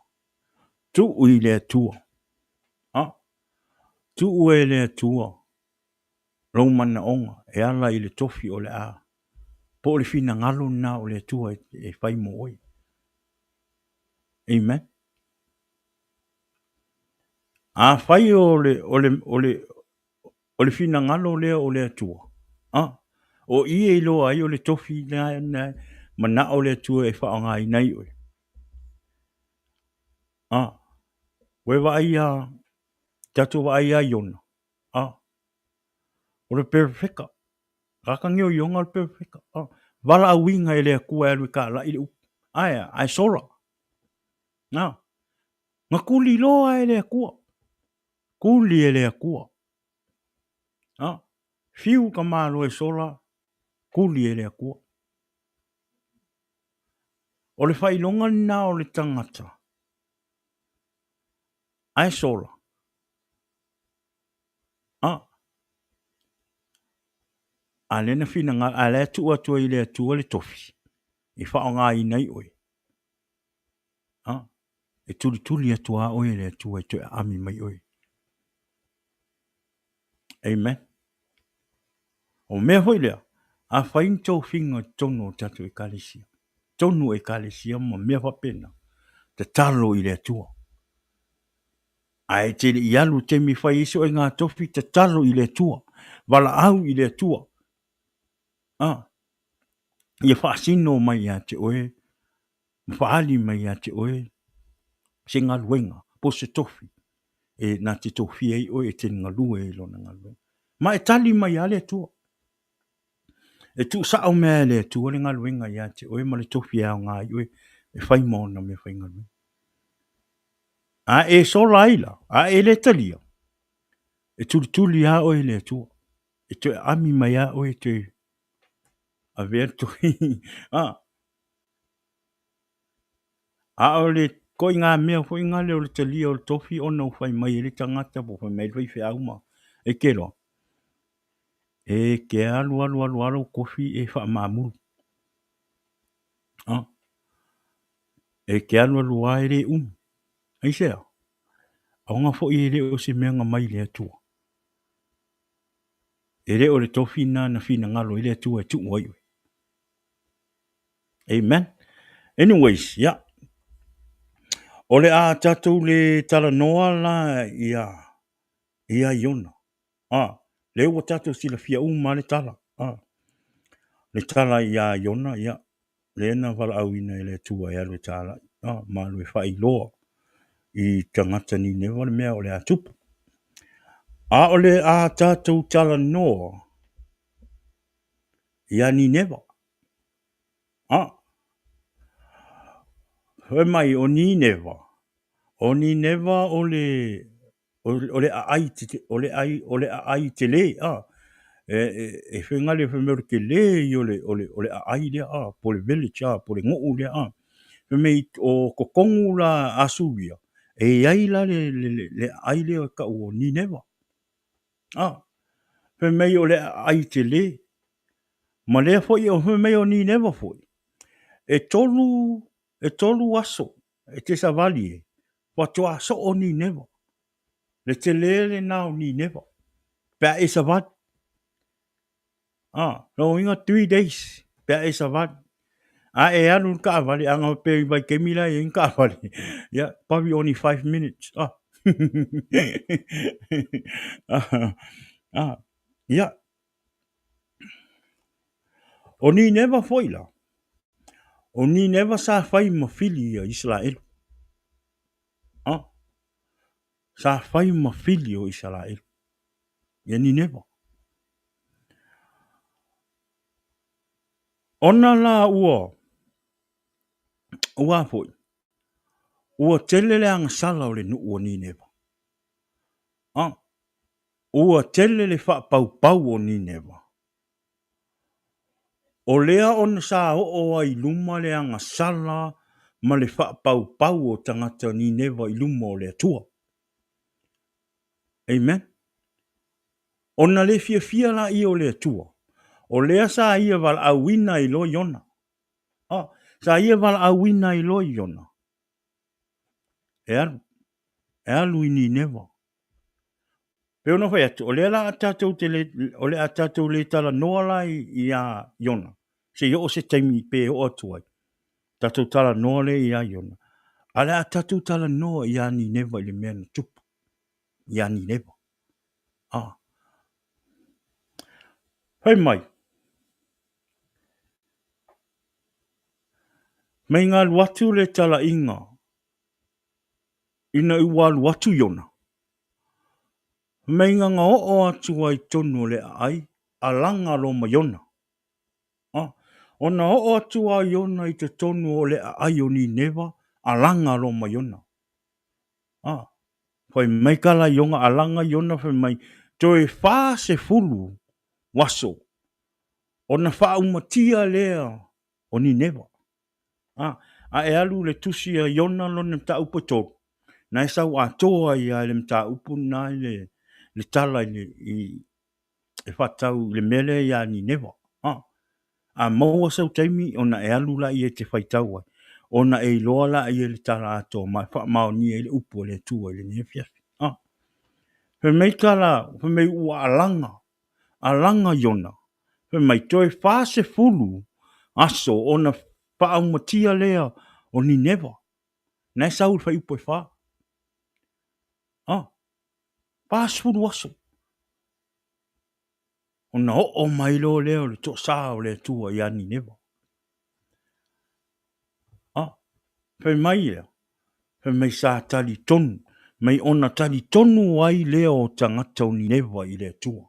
Tu i le tua. Tu e le tua. Raumana onga e ala i le tofi o le a. Po le fina ngalo na o le tua e whai mo oi. Amen. A whai o le fina ngalo lea o le tua. O ie i loa ai o le tofi na mana o le tua e whaanga i nei oi. We wa ai a tatu wa ai a iona. O le perfeka. Kakangi o ionga le perfeka. Wala a winga e le kua e ka la i le upu. Ai sola. Nga kuli loa e le kua. Kuli e le kua. Fiu ka malo e sola. Kuli e le kua. O le whailonga na o le tangata. Ai sola. A lena fina nga a le tu atua i le atua le tofi. I whaonga i nei oi. E tuli atua oi le atua i tue ami mai oi. Amen. O mea hoi lea. A whain tau finga tono tatu e kalisia. Tono e kalisia ma mea whapena. Te talo i le atua. Ai te i alu te mi whai iso e ngā tofi te talo i le atua. Wala au i le atua. Ia whaasino mai a te oe. Whaali mai a te oe. Se ngā luenga. Po se tofi. E nā te tofi ei oe e te ngā lue e lona ngā luenga. Ma e tali mai a le atua. E tu sa au mea le atua le ngā luenga i a te oe ma le tofi au ngā i oe. E whai maona me whai ngā luenga. A e so laila. A e le talia. E tuli a oe le atua. E te ami mai a oe te a verto. A o le koi ngā mea fo inga le o le talia o le tofi o nau whai mai e le tangata po whai mai le whai auma. E ke roa. E ke alu kofi e wha mamuru. E ke alu e re Ai sea. Aonga fo i re o se mea ngā mai le atua. E re o le tofi na fina ngalo i le atua e tu ngoi. Amen. Anyways, yeah. Ole a tatou le tala noa la ia iona. Le ua tatou sila fia ma le tala. Le tala ia iona, ia. Le na wala awina e le tua e alu tala. Ma alu e whai loa. I tangata ni newa le mea o le atupu. Ole a tatou tala noa. Ia ni newa. Hoi mai o ni newa. O ni newa o le ai te le. E whengale whamero ke le i o le ai lea. Po le village, po le ngou lea. Whamei o kokongu la asuvia. E ai la le ai le ka o ni never. Pe mei o le ai te le. Ma lea foi o pe mei o ni never foi. E tolu aso. E te savali e. Wa toa so o ni never. Le te le na o ni never. Pea e savali. No inga 3 days. Pea e savali. E anu ka avali. Anga pe i vai kemila e ka avali. Yeah, probably only 5 minutes. Yeah. O ni never foi la. O ni never sa fai ma fili a Israel. Sa fai ma fili o Israel. Ia ni never. Ona la ua. Ua foi. Ua telele anga sala o le nu o ni never. Ua telele fa pau pau o ni never. O lea ona sa o ai luma le anga sala ma le fa pau pau o tangata ni never i luma o le atua. Amen. Ona le fia la i o le atua. O lea sa ia val awina i lo yona. Sa ia val awina i lo yona. E alu i ni never. Peo no fai atu. O lea la atatou o le atatou le tala noa la i a yona. Se yo o se taimi pe o atuai. Tatou tala noa le i a yona. Ale atatou tala noa i a ni never i le mea na tupu. I a ni never. Hei mai. Mei ngā luatu le tala inga. Ina i wā luatu yona. Mei ngā o atu ai tonu le ai. Alanga lo ma yona. Ona o atu ai yona i te tonu o le ai o ni never. Alanga lo ma yona. Fai mai kala yonga alanga yona fai mai. Toi wha se fulu. Waso. Ona wha umatia lea. O ni never. A e alu le tusi a yona lo ne mta upo tōru. Na e sau a toa i a le mta upo na le tala i whatau le mele i a ni never. A maua sau taimi ona e alu la i e te whaitau ai. Ona e loa la i e le tala ato mai wha mao ni e le upo le tua i le nefia. Fe mei kala, fe mei ua alanga. Alanga yona. Fe mei toi wha se fulu. Aso ona wha matia lea o ni never. Nai sau fai upo e wha. Wha se fulu aso. Ona o mai lo leo le to sa o le tua i a ni never. Fe mai ea. Fe mei sa tali tonu. Mei ona tali tonu ai leo tangata o ni never i le tua.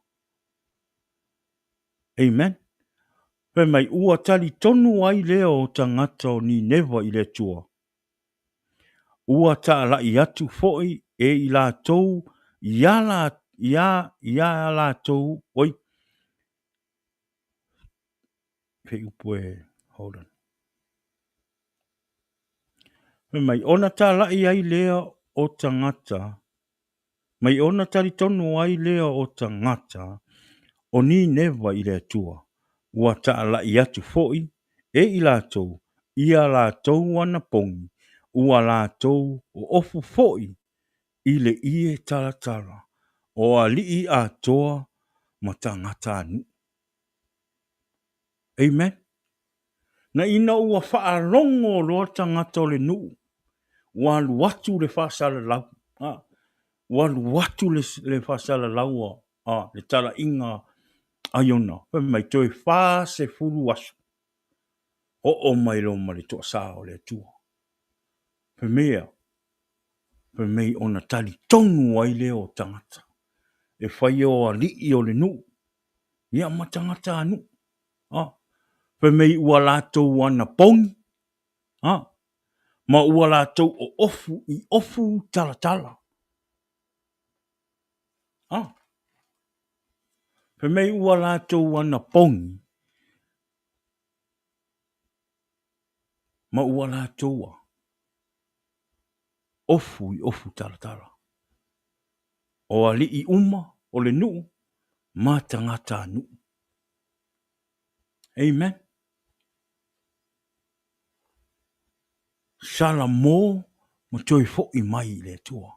Amen. Fe mai ua tali tonu ai leo tangata o ni never i le tua. Ua ta la i atu foi e i la tou ia la tou oi. Fe upo e hold on. Fe mai ona ta la i ai leo o tangata. Mai ona tali tonu ai leo o tangata. O ni never i le tua. Ua ta la i atu foi e i la tou. Ia la tou wana pongi. Ua la tou o ofu foi. I le ie tala. O a li i a toa ma tangata anu. Amen. Na ina ua whaarongo roa tangata o le nuu. Ua luatu le whaasala lau. Ua luatu le whaasala lau. Le tala inga aiona. Mai toi wha se furu asu. O mai lo ma le toa saa o le tua. Pemea. Pemei ona tali tonu ai leo tangata. E whai o a li i o le nuu. Ia ma tangata anu. Pemei ua lātou ana pongi. Ma ua lātou o ofu i ofu tala. Pemei ua lātou ana pongi. Ma ua lātou ofu i ofu taratara. O ali i uma, o le nuu, ma tangata nuu. Amen. Sala mo, ma toi fo i mai le tua.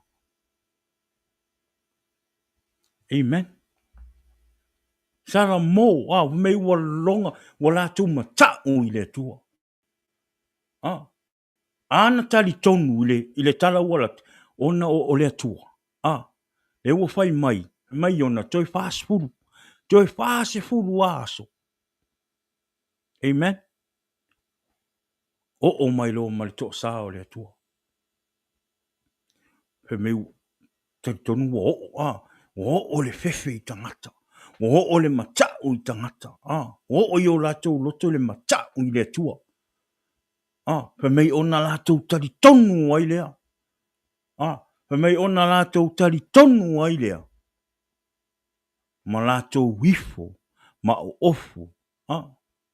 Amen. Sala mo, me ua longa, wala tu ma tau i le tua. Ana tali tonu i le tala wala, ona o le tua. Le ua fai mai ona toi fast fulu. Toi fast fulu aso. Amen. O mai lo mai to sa o le tua. He meu te tonu o le fefe i tangata. O le matau i tangata. O i o latou loto le matau i le tua. He mei ona latou tali tonu ai lea. He mei ona latou tali tonu ai lea. Ma latou wifo, ma o ofu.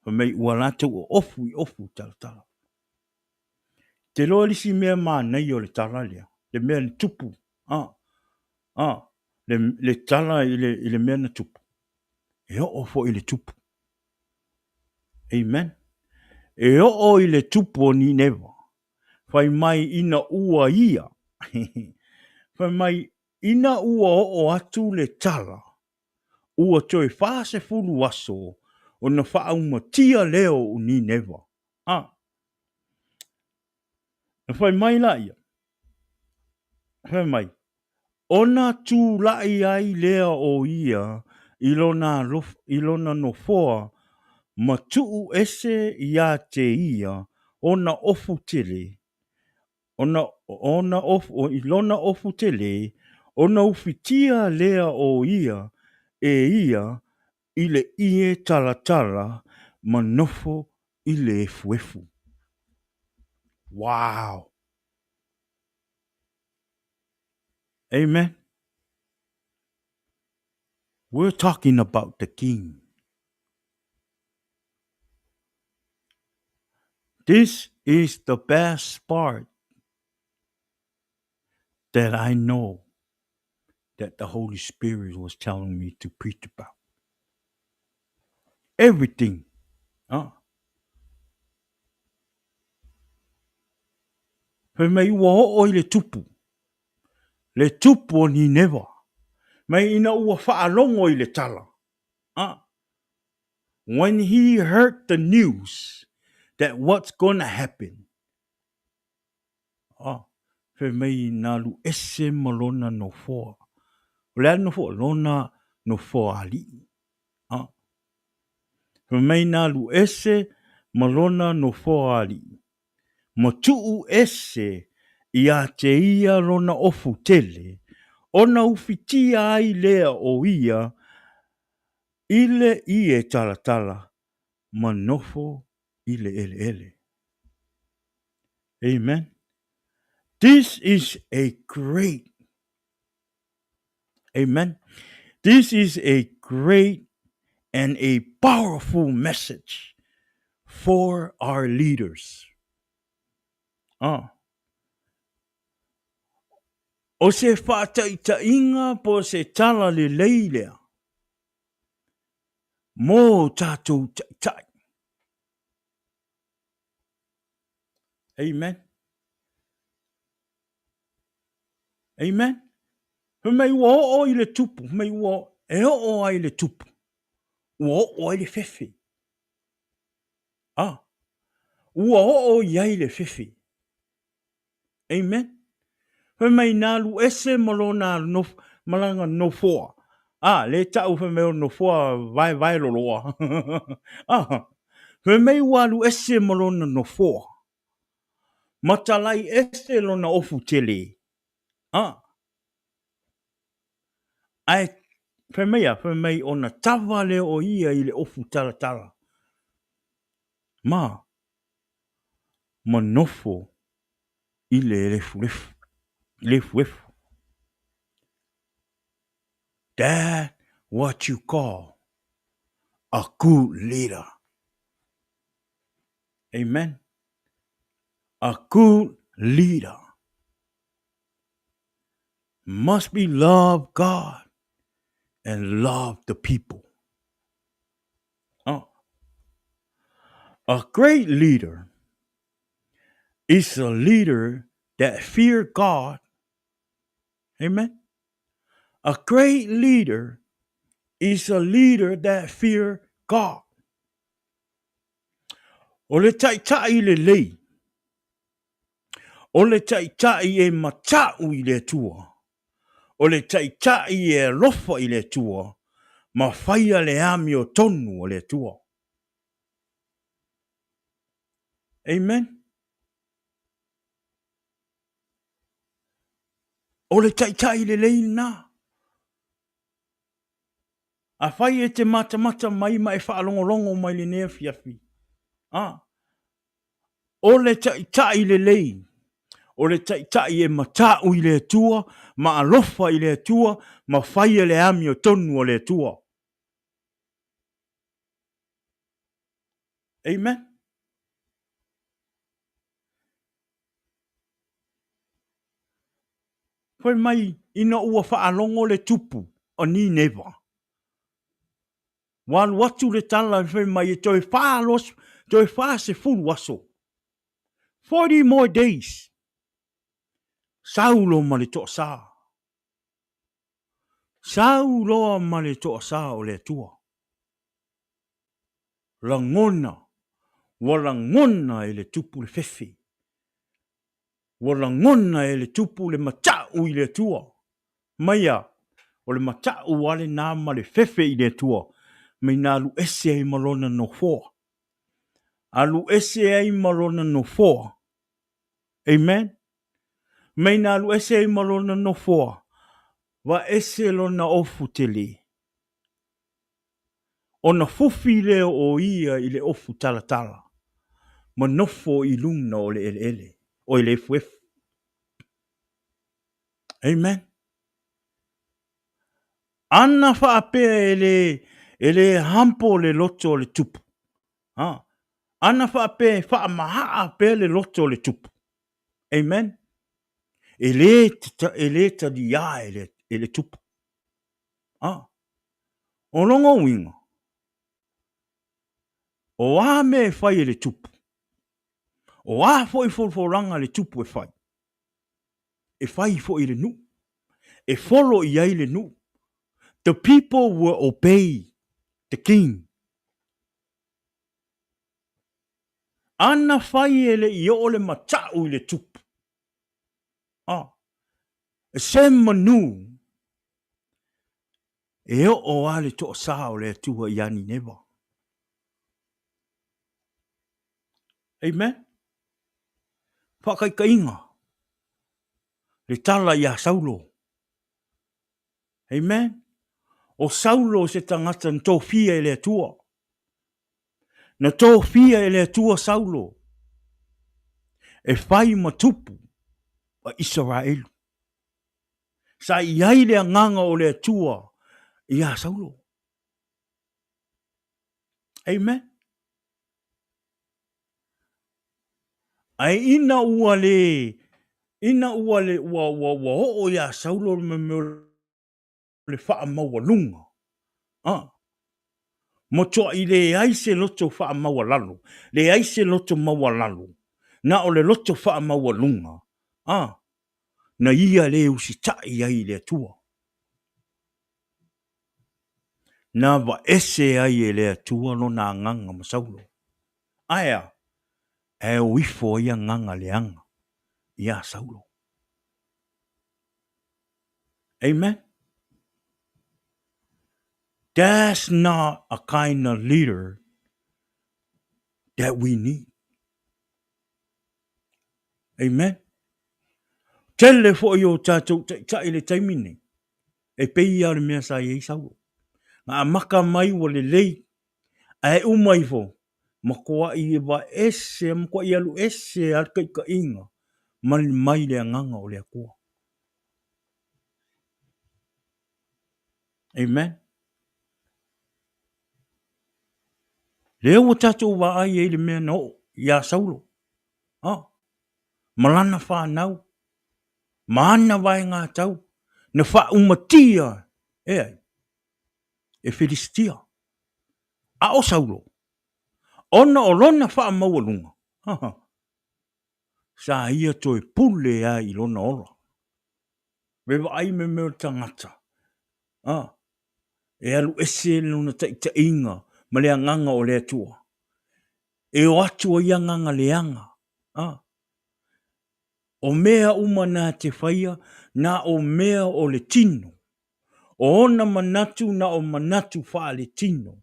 He mei ua latou o ofu i ofu talatala. Te loa lisi mea maa nei o le tala lea. Le mea ni tupu. Le tala i le mea na tupu. E o fo i le tupu. Amen. E o i le tupu o ni newa. Fai mai ina ua ia. Fai mai ina ua o atu le tala. Ua toi fase fulu aso. O na faa umatia leo o ni newa. Fai mai la ia. Fai mai. Ona tu lai ai lea o ia. Ilona no foa. Ma tuu ese ia te ia. Ona ofu tele. Ilona ofu tele. Ona ufitia lea o ia. E ia. Ile ie talatala. Ma nofo ile efuefu. Wow. Amen. We're talking about the King. This is the best part that I know that the Holy Spirit was telling me to preach about. Everything. He mei ua ho'o i le tupu. Le tupu o ni newa. Mei ina ua whaalongo i le tala. When he heard the news that what's going to happen. He mei nalu ese malona no foa. Lea no foa lona no foa ali. He mei nalu ese malona no foa ali. Ma tuu ese ia te ia rona ofu tele. Ona ufitia ai lea o ia. Ile ie talatala. Ma nofo ile ele ele. Amen. This is a great. Amen. This is a great and a powerful message for our leaders. O se whātaitainga po se tala le leilea. Mō tātou taitai. Amen. Amen. Mei ua o i le tupu. Mei ua e o ai le tupu. Ua o ai le fefe. Ua o i ai le fefe. Amen. Mei nalu ese malona malanga no foa. Le tau mei no foa vai loloa. Mei ua lu ese malona no foa. Matalai ese lona ofu tele. Ai mei ona tawa le o ia i le ofu talatala. Ma nofo i le lefu. That what you call a good leader. Amen. A good leader must be love God and love the people. A great leader is a leader that fear God. Amen. A great leader is a leader that fear God. O le tai le lei. O le tai e matau I le tua. O le tai e lofa I le tua. Ma whaia le ami o tonu o le tua. Amen. O le tai le lei na. A whai e te mata mai mai whaalongolongo mai le nea fiafi. O le tai le lei. O le tai e matau I le tua. Ma alofa I le tua. Ma whaia le ami o tonu o le tua. Amen. Koe mai ina ua whaalongo le tupu o ni newa. Walu watu le tala whai mai e toi whaalos, toi whaa se fulu waso. 40 more days. Saulo ma le toa sā. Saulo ma le toa sā o le tua. Langona. Walangona e le tupu le fefe. Walangona e le tupu le matau I le tua. Maia, o le matau wale nā ma le fefe I le tua. Mai nā lu ese ai malona no fōa. Alu ese ai malona no fōa. Amen. Mai nā lu ese ai malona no fōa. Wa ese lona ofu te li. O na fufi leo o ia I le ofu talatala. Ma nofo I luna o le ele. O le fuefu. Amen. Ana whaapea ele hampo le loto le tupu. Ana whaapea whaamahaa pe le loto le tupu. Amen. Ele ta di ya ele tupu. O longo winga. O a me whai ele tupu. O a foi ranga le tupu e whai. E whai foi le nu. E follow I ai le nu. The people will obey the king. Ana whai ele I o le matau I le tupu. E se manu. E o ale to sa o le tua I ani neva. Amen. Whakai ka inga. Le tala ia Saulo. Amen. O Saulo se tangata na tō fia le tua. Na tō fia le tua Saulo. E whai matupu a Israelu. Sa iai le nganga o le tua ia Saulo. Amen. Ai ina ua le ua o ia Saulo me le wha maua lunga. Mo toa I le aise loto wha maua lalo. Le aise loto maua lalo. Na o le loto wha maua lunga. Na ia le usi tai ai le tua. Na wa ese ai le tua no na nganga ma Saulo. Aya. E uifo ia nganga le anga. Ia Saulo. Amen. That's not a kind of leader that we need. Amen. Tele fo yo tātou tai le taimine. E pei au le mea sa i Saulo. Nga maka mai wa le lei. Ai umai fo. Makoa I wa ese, makoa I alu ese al kai ka inga. Mai le nganga o le akua. Amen. Leo o tātou wa ai e le mea no. Ia Saulo. Malana whanau. Maana vai ngā tau. na wha umatia, e Filistia. A o Saulo. Ona o lona wha maualunga. Sa ia toi pule a I lona ola. Wewa ai me meo tangata. E alu ese luna ta inga, ma lea nganga o lea tua. E o atu o ia nganga leanga. O mea uma na te whaia, na o mea o le tino. O ona manatu na o manatu wha le tino.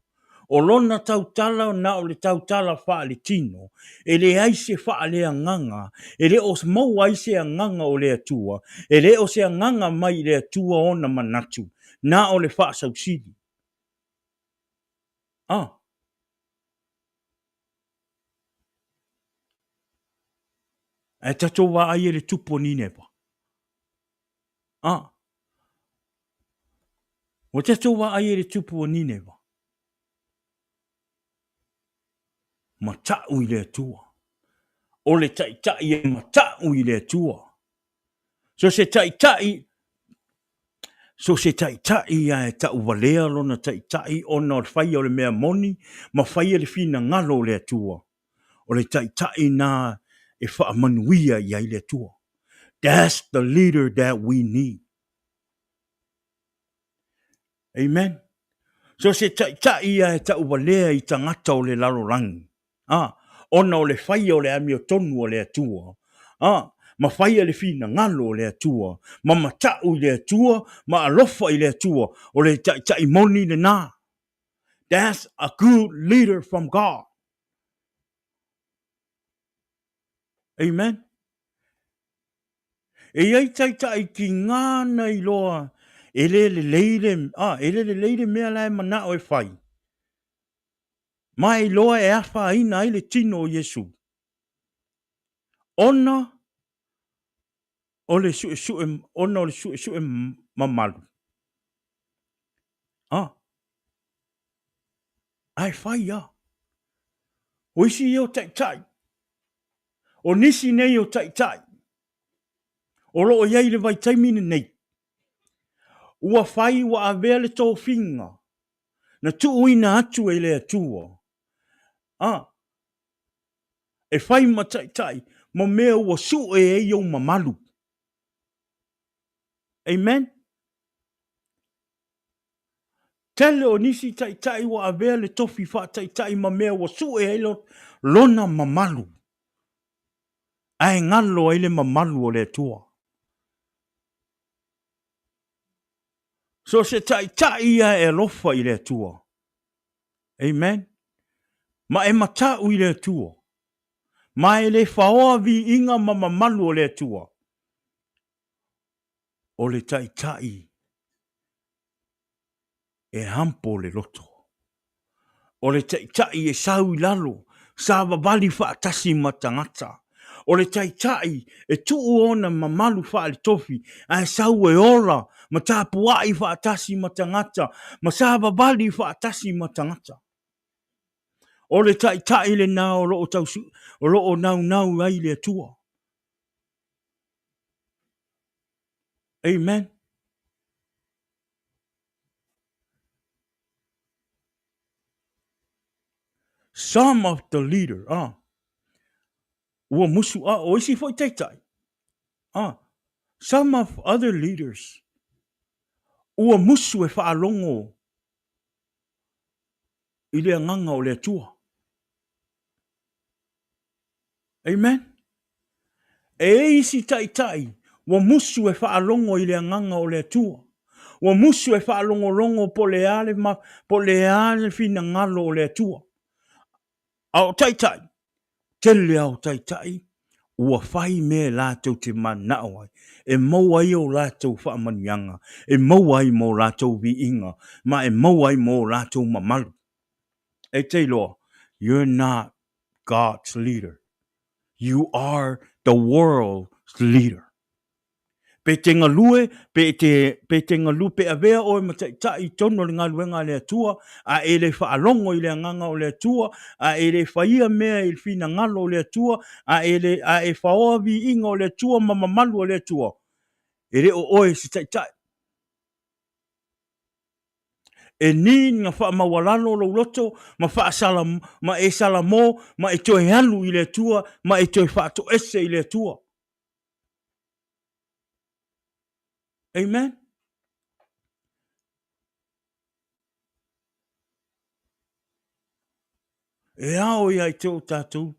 O lona tautala na o le tautala wha le tino. E le aise wha lea nganga. E le o mau aise a nganga o lea tua. E le o se a nganga mai lea tua ona manatu. Na o le wha sausidi. E tato wa ai le tupo ni nepa. O tato wa ai le tupo ni nepa. Ma ta'u I le tua. O le tai e ma ta'u I le tua. So se tai ia e ta'u walea lona tai ona o le whai o le mea moni, ma whai le fina ngalo o le tua. O le tai na e wha manuia I ai le tua. That's the leader that we need. Amen. So se tai ia e ta'u walea I tangata o le larorangi. Ona o le whai o le ami o tonu o le atua. Ma whai le fina ngalo o le atua. Ma matau I le atua. Ma alofa I le atua. O le tai moni le nā. That's a good leader from God. Amen. E iai tai ki ngāna I loa. E le leile mea lai mana o e whai. Mai loa e awha ina I le tino o Yesu. Ona o le su mamalu. Ai whai ia. O isi o tai. O nisi nei o tai. O loo iai le vai taimine nei. Ua whai wa a vea le tō whinga. Na tu uina atu e le atua. E whai ma tai. Ma mea ua su e o mamalu. Amen. Tele o nisi tai wa a vea le tofi wha tai ma mea ua su e lona mamalu. Ai ngalo ele mamalu o le atua. So se tai ia e lofa I le atua. Amen. Ma e matau I le atua. Ma e le whaoa vi inga ma mamalu o le atua. O le tai e hampo le loto. O le tai e sau I lalo. Sa wawali wha atasi matangata. O le tai e tuu ona mamalu wha le tofi. A e sau e ola. Ma tāpuai wha atasi matangata. Ma sa wawali wha atasi matangata. O le tai le nā o loo tausu. O loo nau ai le atua. Amen. Some of the leader, ua musu o isi foi tai. Some of other leaders, ua musu e whaalongo I le nganga o le atua. Amen. E isi tai, ua musu e whaalongo I le nganga o le atua. Ua musu e whaalongo po le ale fina ngalo o le atua. Au tai, tele au tai, ua whai me lātou te manao ai. E maua I o lātou whaamanianga. E maua I mo lātou vi inga. Ma e maua I mo lātou mamalu. E te loa, you're not God's leader. You are the world's leader. Pe te ngalue, pe te ngalu pe avea o ma tai tono le ngaluenga le atua, a e le whaalongo I le nganga o le atua, a e le whaia mea I fina ngalo o le atua, a e whaoa vi inga o le atua, ma mamalu o le atua. E re o oe si tai. E ni nga wha mawalalo lo loto, ma wha sala, ma e sala mo, ma e toe alu i le tua, ma e toe wha to ese i le tua. Amen? E ao ia i te o tātou,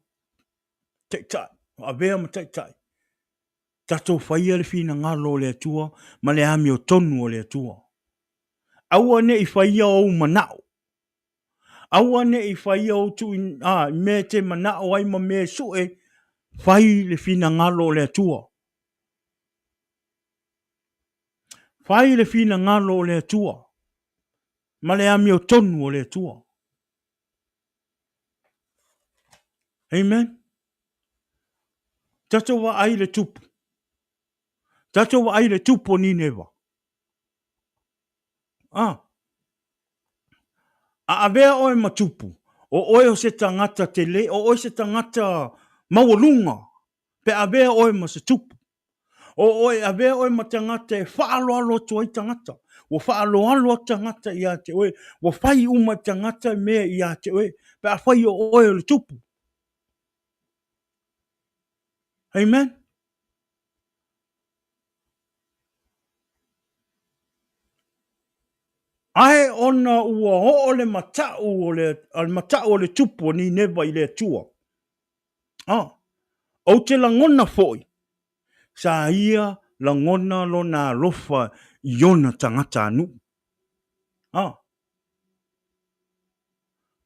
te tai, a vea ma te tai. Tātou whaia le fina ngalo le tua, ma le ami o tonu o le tua. Aua ne i whaia o manao. Aua ne i whaia o tu me te manao ai ma me sue, whai le fina ngalo le tua. Whai le fina ngalo le tua. Ma le ami o tonu o le tua. Amen? Tātou wa ai le tupu. Tātou wa ai le tupu ni newa. A avea oe matupu. O oe o se tangata te le, o oe se tangata mawalunga. Pe avea oe ma se tupu. O oe avea oe ma tangata e whaalo alo atu ai tangata. Wa whaalo alo tangata i a te oe. Wa whai uma tangata mea i a te oe. Pe a whai o oe o le tupu. Amen? Ai ona ua ho le matau o le tupu ni newa i le tua. O te langona foi. Sa ia langona lo na lofa i ona tangata anu.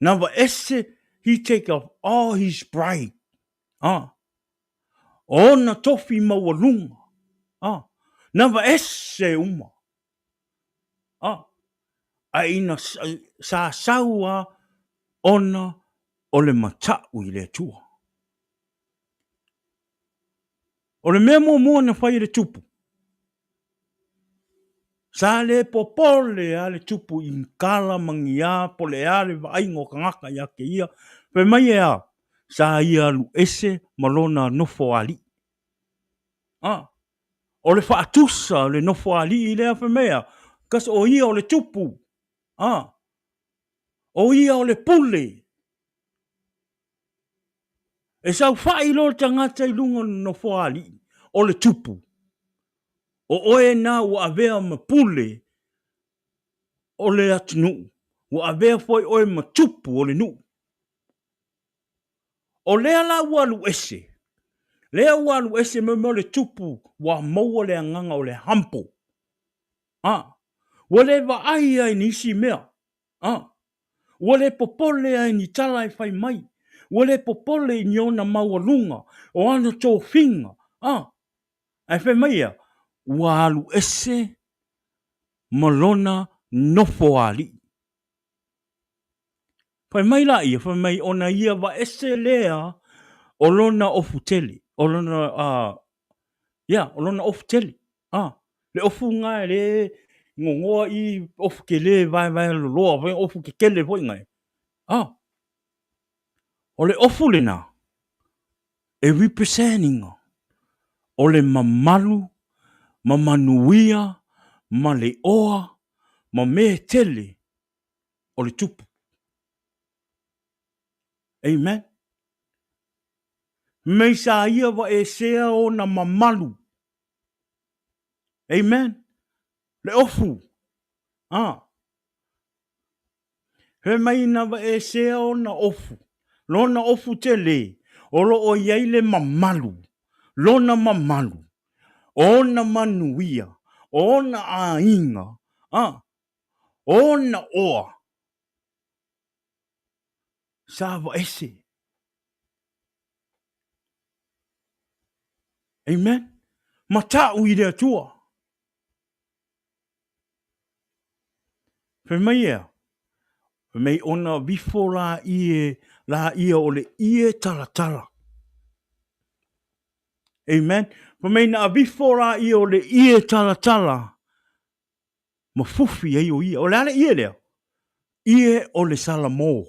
Nava ese, he take off all his pride. Ona tofi mawalunga. Nava ese uma. Aina sa saua ona o le matau i le tua. O le mea mua na whai le tupu. Sa le popole a le tupu i kala mangia po le a le vaingo kangaka ia ke ia. Pe mai ea, sa ia lu ese malona nofo ali. O le whaatusa le nofo ali i lea pe mea. Kas o ia o le tupu. O ia o le pule. E sau whai lo tangata i lunga nofo ali. O le tupu. O oe na ua avea ma pule o le atunu. Ua avea foi oe ma tupu o le nu. O lea la ua lu ese. Lea ua lu ese me le tupu wa maua le anganga o le hampo. Ua le va ai ai nisi mea. Ua le popole ai ni tala e fai mai. Ua le popole i niona maua lunga. O ana tō finga. Ai fai mai ia. Ua alu ese malona nofo ali. Fai mai la ia, fai mai ona ia va ese lea o lona ofu tele. O lona, o lona ofu tele. Le ofu ngai le ngongoa i ofu ke le vai loa, vai ofu ke kele voi ngai. O le ofu le na, e representinga o le mamalu, mamanuia, ma le oa, ma me tele o le tupu. Amen. Mei sa ia wa e sea o na mamalu. Amen. Le ofu. He mai na wa e sea o na ofu. Lona ofu te le. Olo o iei le mamalu. Lona mamalu. Ona manuia. Ona ainga. Ona oa. Sa wa ese. Amen. Mata ui rea tua. Fe mai ea. Fe mai ona bifo la ia o le ie talatala. Amen. Fe mai na bifo la ia o le ie talatala. Ma fufi ai o ia. O le ale ie lea. Ie o le salamo.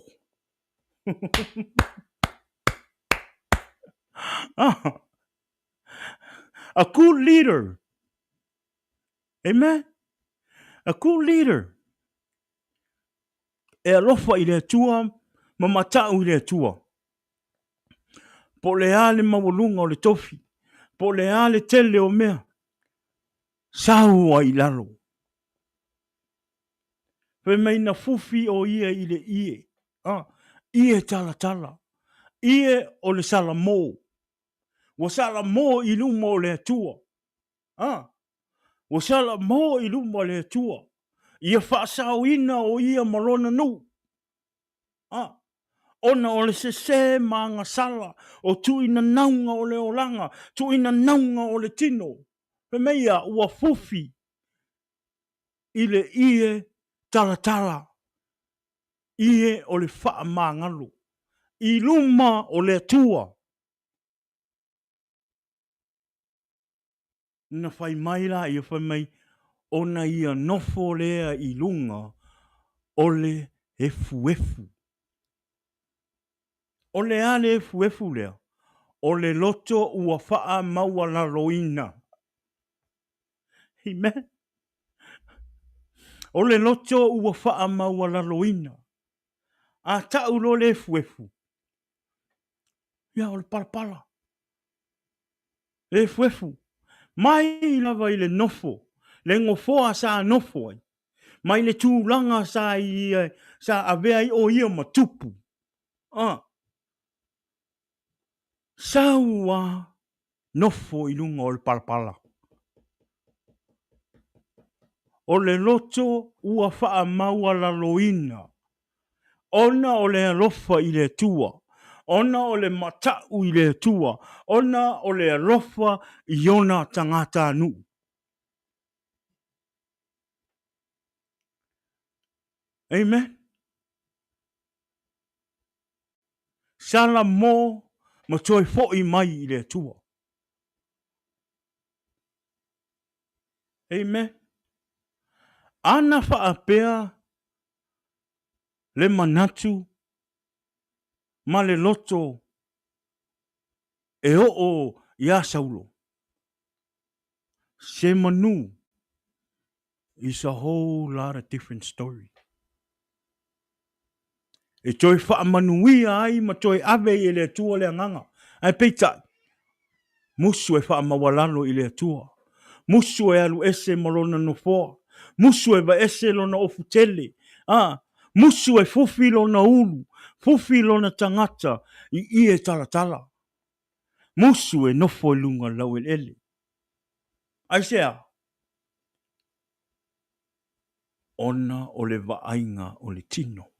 A cool leader. Amen. A cool leader. e alofa i le atua, ma matau i le atua. Po le ale mawalunga o le tofi, po le ale tele o mea, saua i lalo. Pe mai na fufi o ia i le ie, ie tala tala, ie o le sala mō, wa sala mō i luma o le atua, wa sala mō i luma o le atua, ia whaasau ina o ia marona nu, ona o le sese maanga sala, o tu ina naunga o le olanga, tu ina naunga o le tino. Pe meia ua fufi i le ie tala tala. Ie o le wha maangalo. I luma o le atua. Na whai mai la ia whai mai ona ia nofo lea i lunga o le efu efu. O le ale efu efu lea. O le loto ua wha maua la roina. Amen. O le loto ua wha maua la roina. A tau lo le efu efu. Ia o le palapala. Le efu efu. Mai lava i le nofo. Le ngofoa sa nofo ai. Mai le tūlanga sa avea i o ia matupu. Saua nofo i lunga o le palapala. O le loto ua wha maua la loina. Ona o le alofa i le tua. Ona o le matau i le tua. Ona o le alofa i ona tangata anu. Amen. Sala mo ma toi fo i mai i le tua. Amen. Ana whaapea le manatu ma le loto e o ia saulo. Se manu is a whole lot of different story. E toi whaamanuia ai ma toi ave i le tua le anganga. Ai peita, musu e whaamawalalo i le tua. Musu e alu ese marona no foa. Musu e va ese lona ofu tele. Musu e fufi lona ulu. Fufi lona tangata i ie tala tala. Musu e nofo i lunga lau ele. Ai sea, ona o le vaainga o le tino.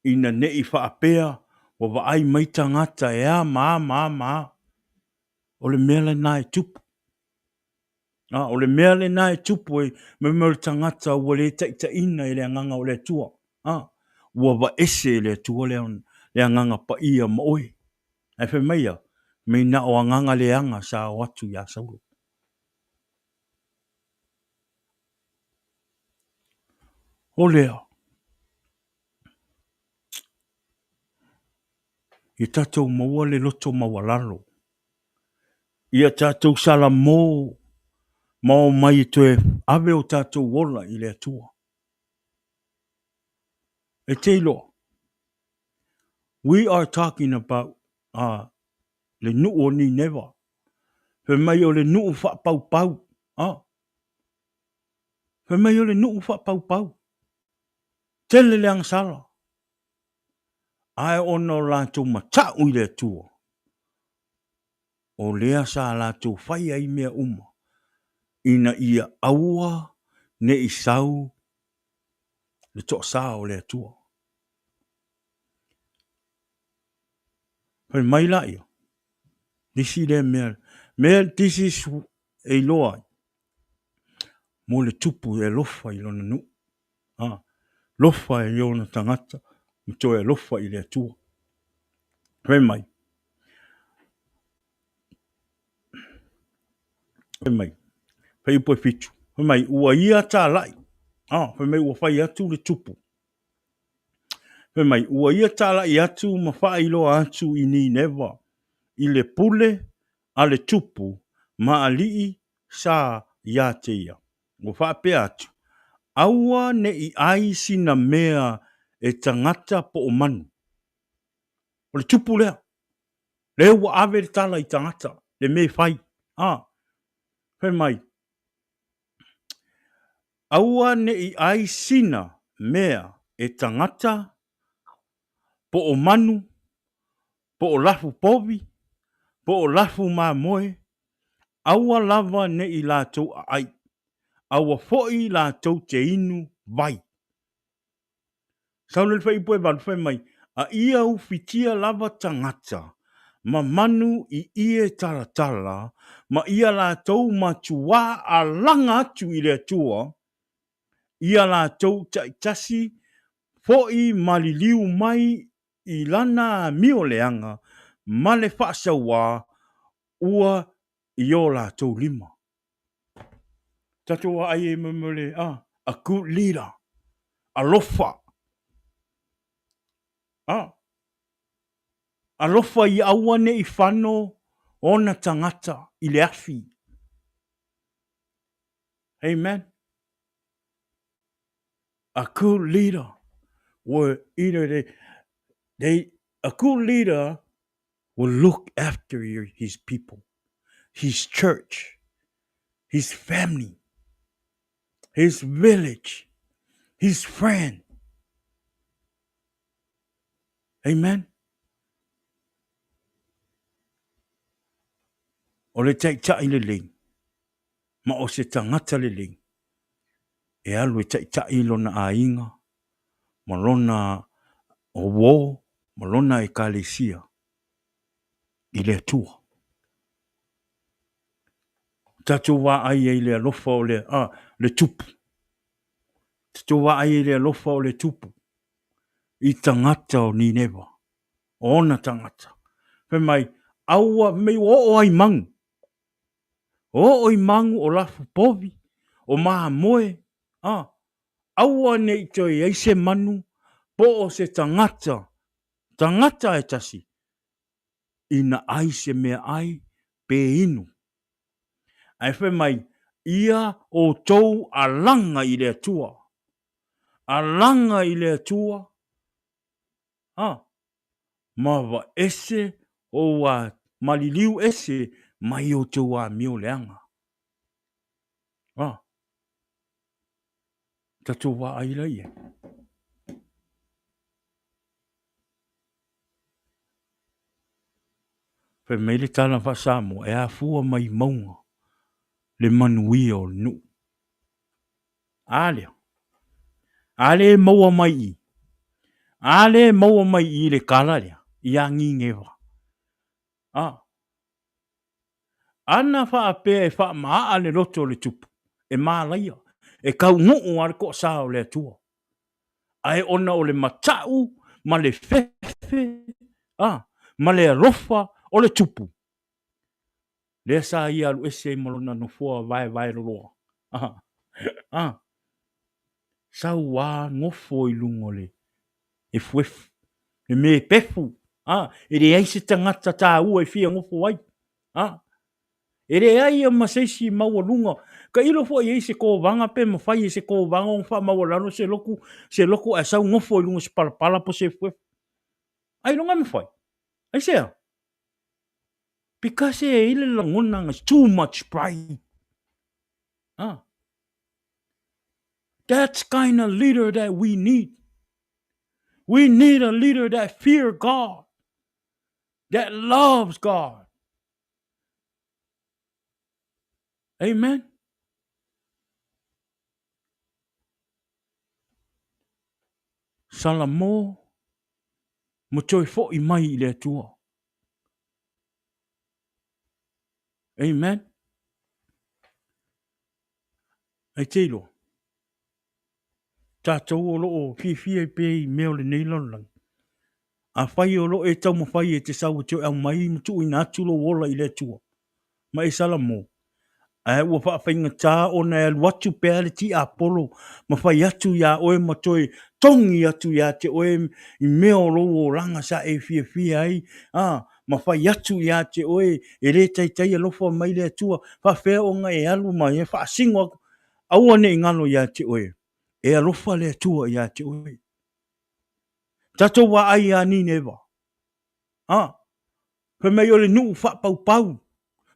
Ina nei whaapea o vaai mai tangata e a maa. O le mele nai tupu. O le mele nai tupu e me le tangata ua le taita ina i le anganga o le tua. Ua va ese le tua le anganga pa ia ma oe. Ai whi meia, me na o anganga le anga sa watu ya sauro. O lea. I tatou maua le loto mawalalo. Ia tatou sala mō. Mao mai te ave o tatou wola i le atua. E te ilo. We are talking about le nuu ni never. Pe mai o le nuu wha pau pau. Pe mai o le nuu wha pau pau. Tele le angsala. Ai ono lato matau i le atua. O lea sa lato whai ai mea uma. Ina ia aua ne i sau le toa sa o le atua. Pe mai la ia. Disi le mea. Mea disi e loa. Mo le tupu e lofa i lona nu. Lofa e lona tangata. Mito e lofa i le atua. Pe mai. Pe mai. Pe upo e fitu. Pe mai ua ia ta lai. Pe mai ua fai atu le tupu. Pe mai ua ia ta lai atu ma fai loa atu i ni neva. I le pule a le tupu ma alii sa ia te ia. Ua fai pe atu. Aua ne I ai sina mea e tangata po o manu. O le tupu lea. Le ua ave le tala I tangata. Le me fai. Whe mai. Aua ne I ai sina mea e tangata po o manu, po o lafu povi, po o lafu mamoe. Aua lava ne I lātou ai. Aua foi lātou te inu vai. Saule fai poe balu fai mai. A ia ufitia lava tangata. Ma manu I ie taratala. Ma ia lātou matua a langa atu I le atua. Ia lātou taitasi. Foi maliliu mai I lana mio leanga. Ma le whaasawa. Ua I o lātou lima. Tatua ai e mamole. A good leader. Alofa. Alofa I aua ne I whano ona tangata I le afi. Amen. A good leader will either a good leader will look after his people, his church, his family, his village, his friend. Amen. O le taita I le ling. Ma o se tangata le ling. E alu e taita I lona a inga. Ma lona o wo. Ma lona e kalesia. I le atua. Tatou wa ai e le alofa o le tupu. Tatou wa ai e le alofa o le tupu. I tangata o Nineva. O ona tangata. Pe mai, aua mei o ai mangu. O ai mangu o lafu povi. O maha moe. Aua nei toi eise manu. Po o se tangata. Tangata e tasi. Ina ai se mea ai. Pe inu. Ai fe mai, ia o tou alanga I le atua. Alanga I le atua. Mawa ese o wa maliliu ese mai o te wa mio leanga. Tatou wa ai la ia. Pe mele tala fa samo e a fua mai maunga le manui o nu. Ale. Ale maua mai I. Ale maua mai I le kala lea. I a ngingewa. Ana fa ape e fa maa le loto le tupu. E maa laia. E kau nuu ar ko sa o le atua. Ai ona o le matau, ma le fefe, ma le rofa o le tupu. Le sa ia alu ese malona no fua vai roa. Sau wā ngofo I lungo le. E fuefu. E me pefu. E re aise tangata tā ua e fia ngofo ai. E re ai a maseisi maua lunga. Ka ilo fo I se ko vanga pe ma fai se ko vanga on fa maua lano se loku a sau ngofo I lunga se pala po se fuefu. Ai longa me fai. Ai sea. Because e ile langona is too much pride. That's kind of leader that we need. We need a leader that fear God. That loves God. Amen. Salamo. Mo toi fo I mai I le atua. Amen. Ai teilo. Tātou o loo fia I pe I meo le nei lang. A fai o loo e tau ma fai e te sau te au mai mutu I nā tulo wola I le atua. Ma e salamo. Ai ua fa fainga tā o na e watu pēr ti Apollo. Ma fai atu ya oe ma toi tongi atu ya te oe I meo lo o ranga sa e fia ai. Ma fai atu ya te oe e re tai alofa mai le atua. Fa fea o nga e alu mai e fa singo aua ne ngalo ya te oe. e alofa le atua ia te oe. Tatou wa ai a ni neva. Pe mai o le nuu wha pau pau.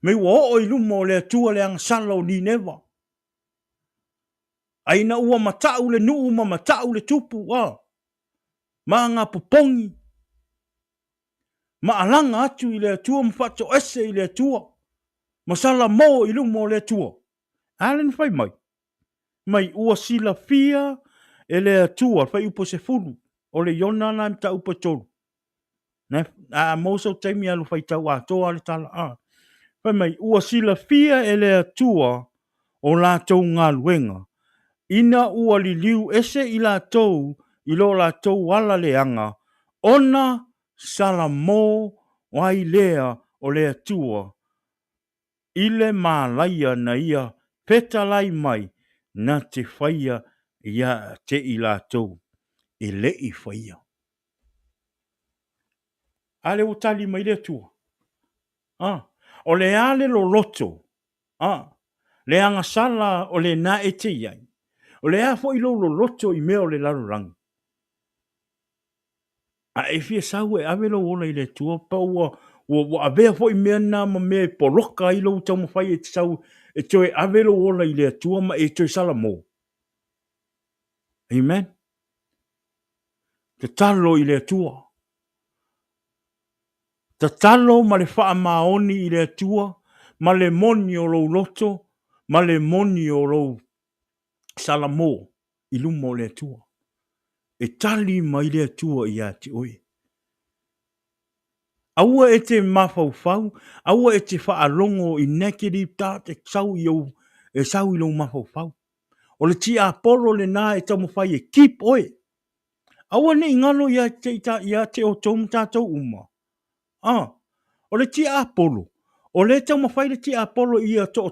Mei wa o i luma o le atua le angasala o ni neva. Aina ua matau le nuu ma matau le tupu. Ma ngā popongi. Ma alanga atu i le atua ma whato ese i le atua. Masala mo i luma o le atua. Alen fai mai. Mai ua sila fia e le atua. Fai upo se fulu. O le yona na mta upo tolu. A mosau taimi alu fai tau a toa le tala Fai mai ua sila fia e le atua o la tau ngā luenga. Ina ua li liu ese i la tau i lo la tau wala le anga. Ona sala mo wai lea o le atua. Ile mā laia na ia peta lai mai na te whaia ia te i la tau. E le i whaia. Ale o tali mai le atua. O le ale lo loto. Le anga sala o le na e te iai. O le a fo i lo loto i mea o le larurangi. A e fia sau e ave lo ona i le tua pa ua avea fo i mea na ma mea poloka i lo tau mawhai e te sau e toe ave lo ona i le tua ma e toe sala mo. Amen. Te talo i le tua. Te talo ma le wha maoni i le tua, ma le moni o lo loto, ma le moni o lo salamo i lumo le tua. E tali mai le tua i ati oe. Aua e te mawhauwhau, aua e te whaalongo i nekiri tā te sau i au, e sau i lo mawhauwhau. O le ti a polo le nā e tau mawhai e kip oe. Aua ne ingalo i ate o tomu tātou uma. O le ti a polo. O le tau mawhai le ti a polo i a to o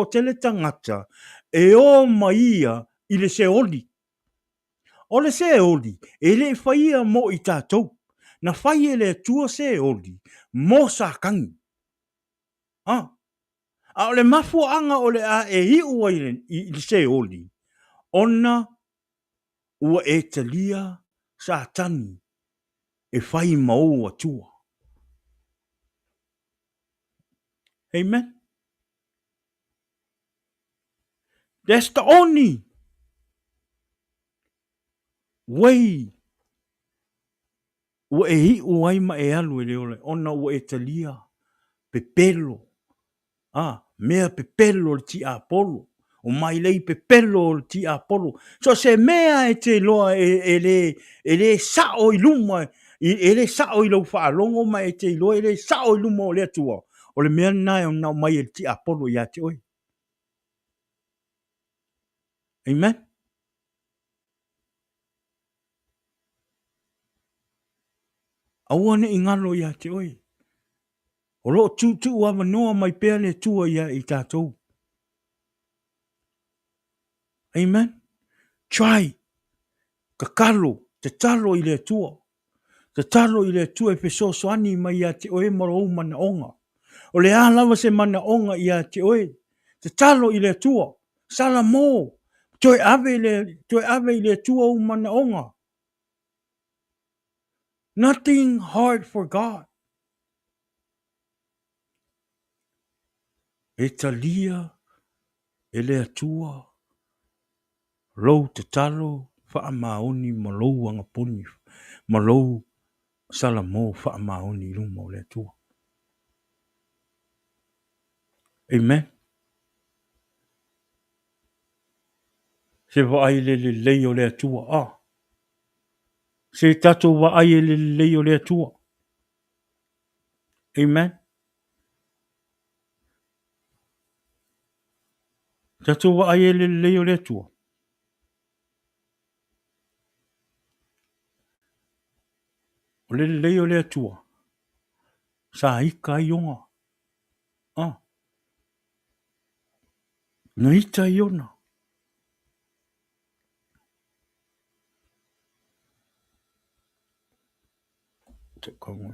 tele tangata e o maia i le se oli. O le se oli, e le whaia mo i tātou. Na whai e le tua se oli, mo sa kangi. A o le mafu anga o le a e hi ua i se oli. Ona ua e talia sa tani e whai mau atua. Amen. That's the only way ua e hi ua ima e alu e leole. Ona ua e talia pepelo. Mea pepelo le ti a polo. O mai lei pepelo le ti a polo. So se mea e te loa e le sao i luma. E le sao i lau whaalongo mai e te loa e le sao i luma o le atua. O le mea nai o nao mai e ti a polo i ate oi. Amen. Aua ne ingalo i ate oi. O lo tu wa noa mai pea le tua ia i tātou. Amen. Try. Kakalo. Te talo i le tua. Te talo i le tua e peso soani mai ia te oe maro o mana onga. O le alawa se mana onga ia te oe. Te talo i le tua. Sala mo. Toi ave i le tua o mana onga. Nothing hard for God. E talia e le atua. Lou te talo wha maoni ma lou anga poni. Ma lou sala mo wha maoni luma o le atua. Amen. Se wa ai le lei o le atua. Se tato wa ai le lei o le atua. Amen. Tato wa ai le lei o le atua. O le lei o le atua. Sa ika i onga. Na ita i ona. Te kongo.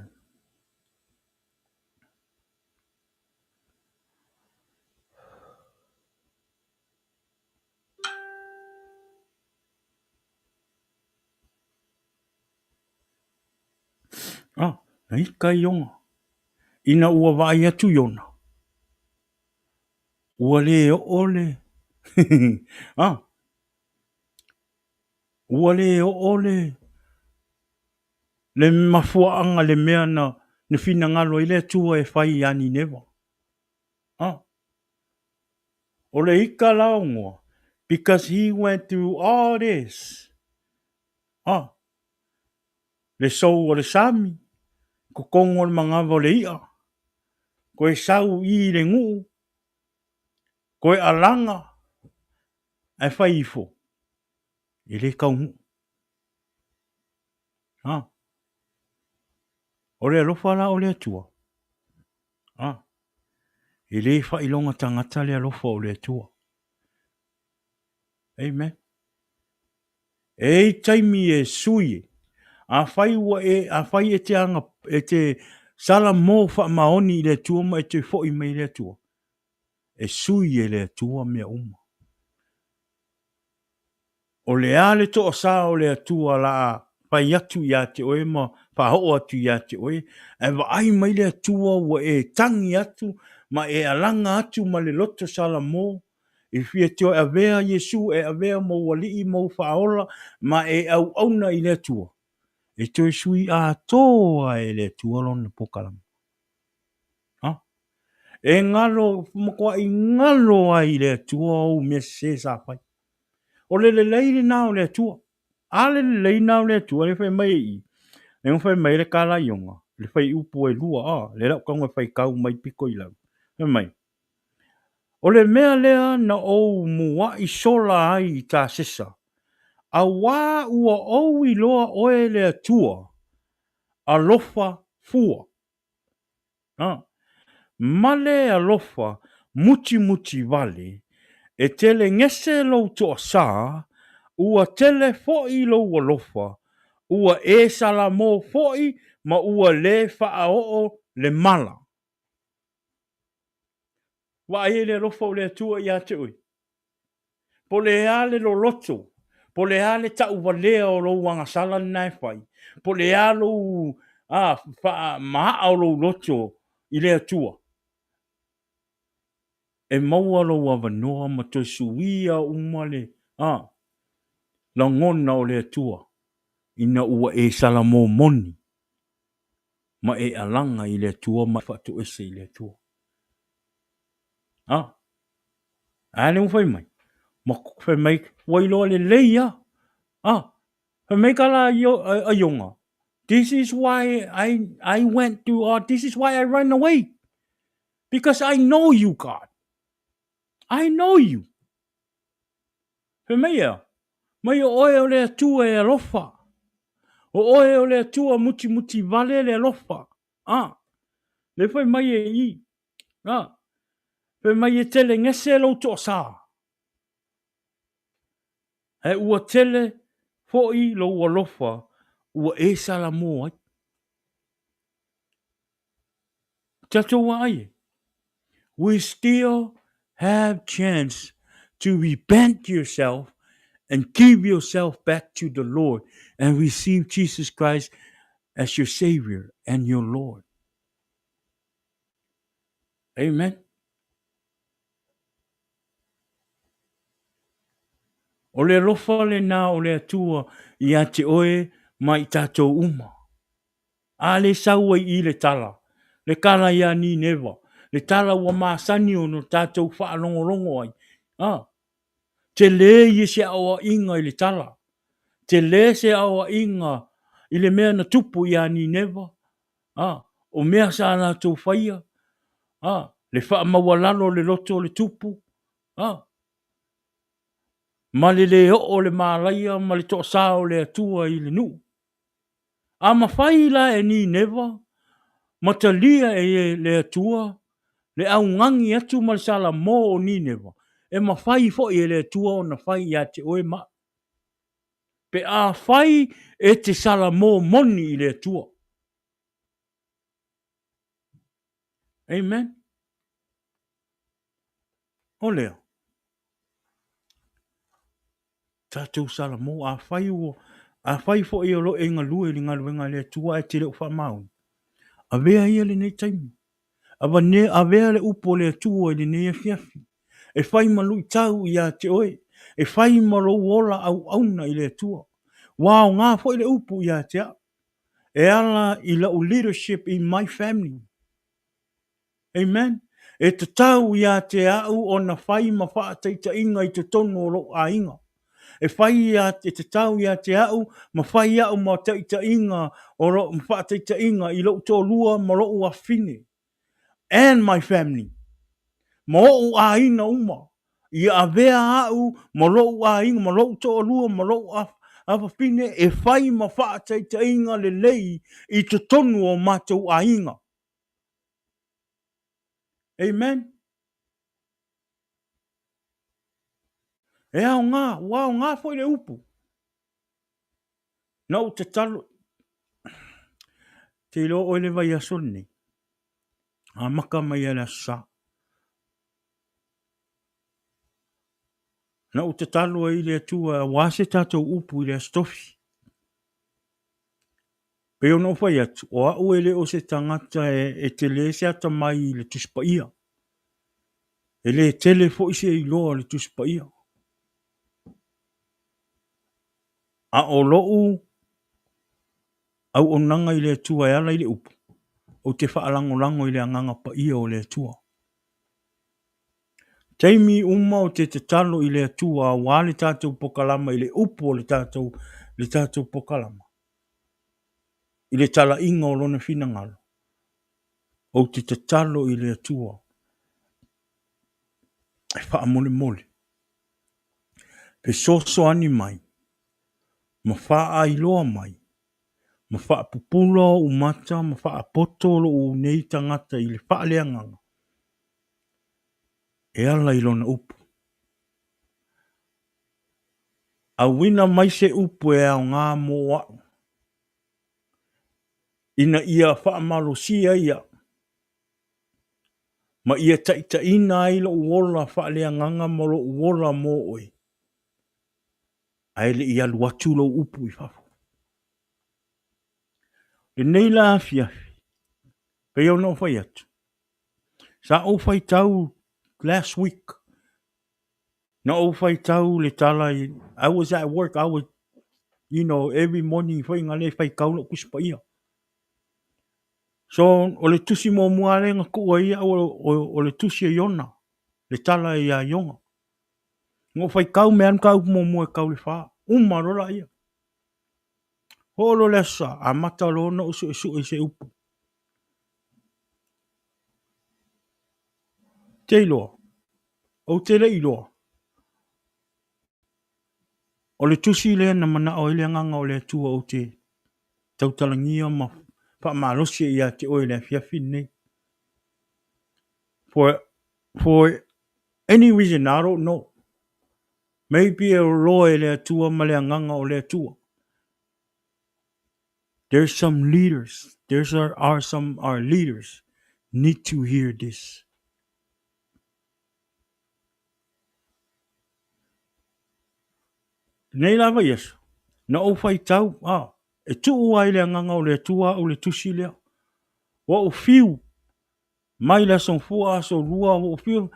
Na ika ionga. Ina ua vai atu iona. Ua le o ole. Ua le o ole. Le mafuaanga le mea na fina ngalo ile tua e whai ani newa. O le ika laongoa. Because he went through all this. Le sau o le sami. Ko kongo le mangava o le ia. Ko e sau I le nguu. Ko e alanga. E whai ifo. I le kaungu. O le alofa la o le atua. I le whai longa tangata le alofa o le atua. Amen. E taimi e sui. A whai ua a whai e te anga, e te sala mō wha maoni I le atua ma e te whoi mai le atua. E sui e le atua mea uma. O le ale to o sa o le atua la pai atu ia te oe ma whaho atu ia te oe. E wa ai mai le atua ua e tangi atu ma e alanga atu ma le loto sala mō. I fia te o avea Yesu e avea mo wali I mo whaola ma e au auna I le atua. E te sui a toa e le atua lona pokalama. E ngalo, makua I ngalo ai le atua o me se sa pai. O le leile nao le atua. Ale le leile nao le atua le whai mai I. E whai mai le kala ionga. Le whai upo e lua. Le lau kanga whai kau mai piko I lau. Whai mai. O le mea lea na o mua I sola ai I tā sesa. A wā ua o I loa oe le atua. A lofa fua. Male a lofa muti muti vale. E tele ngese lo to sa. Ua tele foi lo ua lofa. Ua e sala mo foi. Ma ua le faa o le mala. Wa e le lofa o le atua I a te ui. Po le ale lo loto. Po le ale ta uwa lea o lo wanga sala nai fai. Po le alo maa o lo loto I le atua. E maua lo wa vanoa ma to suia umale. La ngona o le atua. Ina ua e sala mo moni. Ma e alanga I le atua ma fatu ese I le atua. Ale mwhai mai. Ma kwhai mai wailo le leia. Kwhai mai kala a yonga. This is why I went to, this is why I ran away. Because I know you, God. I know you. Kwhai mai ea. Mai o oe o le atua e alofa. O oe o le atua muti muti vale le alofa. Le whai mai e I. Whai mai e tele ngese lo to sa. E ua tele foi lo ua lofa. Ua e sala mo ai. Tato wa ai. We still have chance to repent yourself and give yourself back to the Lord and receive Jesus Christ as your Savior and your Lord. Amen. O le lofa le nā o le atua I a te oe mai tātou uma. A le saua I le tala. Le kala ia ni newa. Le tala ua māsani o no tātou whaalongolongo ai. Te le I se awa inga I le tala. Te le se awa inga I le mea na tupu ia ni newa. O mea sa na tau whaia. Le wha mawalalo le loto le tupu. Ma le o le malaia ma le toa sa o le atua I le nu. A ma whaila e ni newa. Matalia e le atua. Le au ngangi atu ma le sala mo o ni newa. E ma whai fo I le atua o na whai ia te oe ma. Pe a whai e te sala mo moni I le atua. Amen. O leo. Tātou sala mo a whai ua A fai fo i olo e ngā lua i ngā luenga le tua e te reo wha maun. A vea ia le nei taimu. A vea le upo le tua i le nei a fiafi. E fai malu i tau i a te oe. E fai malo wola au auna i le tua. Wow, ngā fo i le upo i a te a. E ala i lau leadership in my family. Amen. E te tau i a te au o na fai ma wha teita inga i te tonu o lo a inga. E fai a te tau i a te au, ma fai au ma teita inga o lo ma wha teita inga i lo tō lua ma lo a fine. And my family. Ma o a ina uma. I a vea au ma lo a inga, ma lo tō lua ma lo a fine, e fai ma wha teita inga le lei i te tonu o mātou a inga. Amen. E au ngā fo i le upu. Na o te talo. Te ilo o le vai asoni. A maka mai ala sa. Na o te talo i le tua wase tatou upu i le stofi. Peo no fai atu. O au ele o se tangata e te le se ata mai i le tuspa ia. E le tele fo i se i loa le tuspa ia. A o lou au o nanga i le tua e ala i le upu. O te whaalango lango i le anganga pa ia o le tua. Taimi uma o te talo i le tua wale tatou pokalama i le upu o le tatou pokalama. I le tala inga o lona fina ngalo. O te talo i le tua. E wha mole mole. Pe soso ani mai. Ma wha ai loa mai. Ma wha pupula o mata, ma wha potolo o nei tangata i le wha leanganga. E ala i lona upu. A wina mai se upu e au ngā moa. Ina ia wha malo sia ia. Ma ia taita ina ai lo uola wha leanganga ma lo uola mo oi. Aile i alu atu lo upu i whafu. Le nei la fiafi. Pe au no whai atu. Sa o whai tau last week. Na o whai tau le tala I was at work. I was, every morning whai ngale whai kaulo kuspa ia. So, o le tusi mo muare nga kua ia o le tusi e yona. Le tala e a yonga. Ngo whai kau me an kau mo mua kau le wha. Rola ia. Holo lesa, a mata lona o su e se upu. Te iloa. O te le iloa. O le tusi le na mana o ile nganga o le tua o te tautalangia ma pa malosi ia te o ile fiafi nei. For any reason, I don't know. Maybe a roe le tua ma le nganga o le tua. There's some leaders. Our leaders need to hear this. Nei lava yesu. Na o fai tau, e tu ua ile nganga o le tua o le tusi lea. Wa o fiu. Mai la son fua so rua o fiu.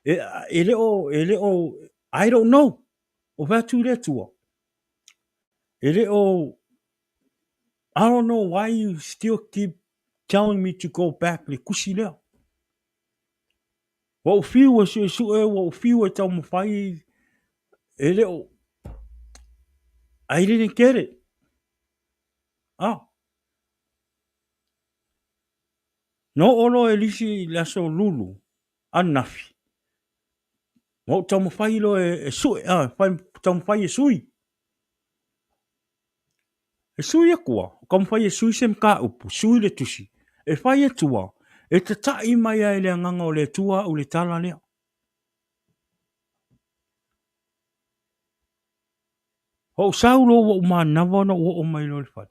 Ele o, I don't know. O fa tu le tua. Ele o, I don't know why you still keep telling me to go back le kusi lea. Wa o fiu o su wa o fiu e tau mawhai. Ele o, I didn't get it. No olo e lisi laso lulu. Anafi. Mo tau mawhai lo e sui. Tau mawhai e sui. E sui e kua. Ka mawhai e sui sem ka upu. Sui le tusi. E whai e tua. E te tai mai ai le nganga o le tua o le tala lea. Ho saulo wa uma navana wa o mai lo le whai.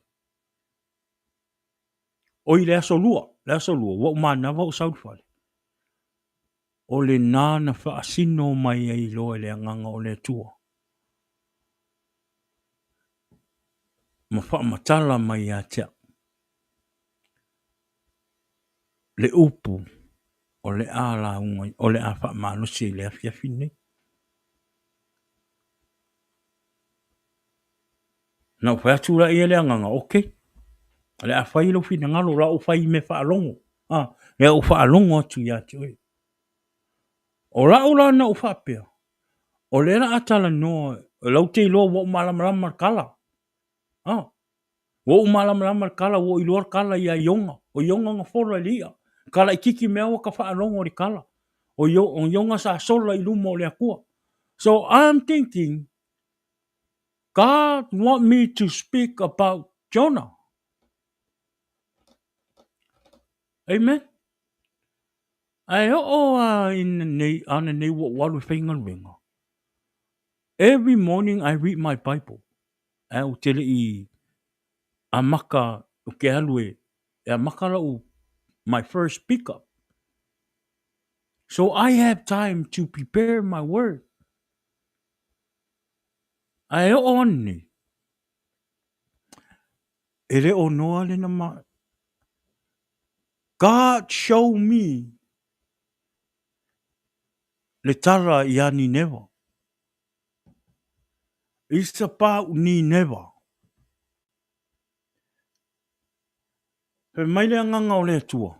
O i le aso lua. Le aso lua. Wa uma nava o sau le whai. O le nana whaasino mai ai lo le nganga o le tua. ma whaamatala mai a tea. Le upu o le a la unga, o le a whaamanosi le afiafi nei. Na whai atura ia le anganga, okay. Le a whai lo fina ngalo la o whai me whaalongo. Le o whaalongo atu ia te oi. O la o la na o whapea. O le na atala noa, o lau te iloa wa umalamalama kala. Wa umalamalama kala, wa iloa kala ia ionga. O ionga nga whola lia. Kala ikiki mea wa ka whaalongo ri kala. O ionga sa sola ilumo le akua. So I'm thinking, God want me to speak about Jonah. Amen. Ai in nei ana nei wa walu whainga ringa. Every morning I read my Bible. O tele I amaka o ke alue. E amaka lau my first pickup. So I have time to prepare my word. Ai oni. E re o noa le na ma. God show me le tara I a Nineva. It's about Nineva. Pe mai le anganga o le atua.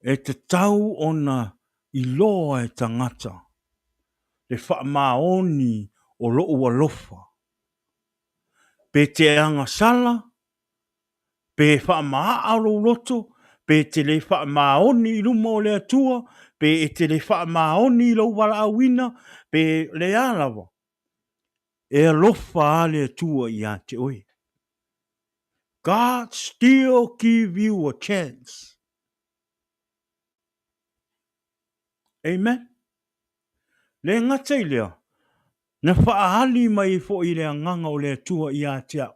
E te tau ona I loa e tangata. Le wha maoni o loo alofa. Pe te anga sala. Pe wha maa alo loto. Pe te le wha maoni I luma o le atua. Pe e te le wha maoni I lo wala awina. Pe le alawa. E alofa a le atua I a te oi. God still give you a chance. Amen. Le ngata I lea. Na whaahali mai fo I le anganga o le atua I a te au.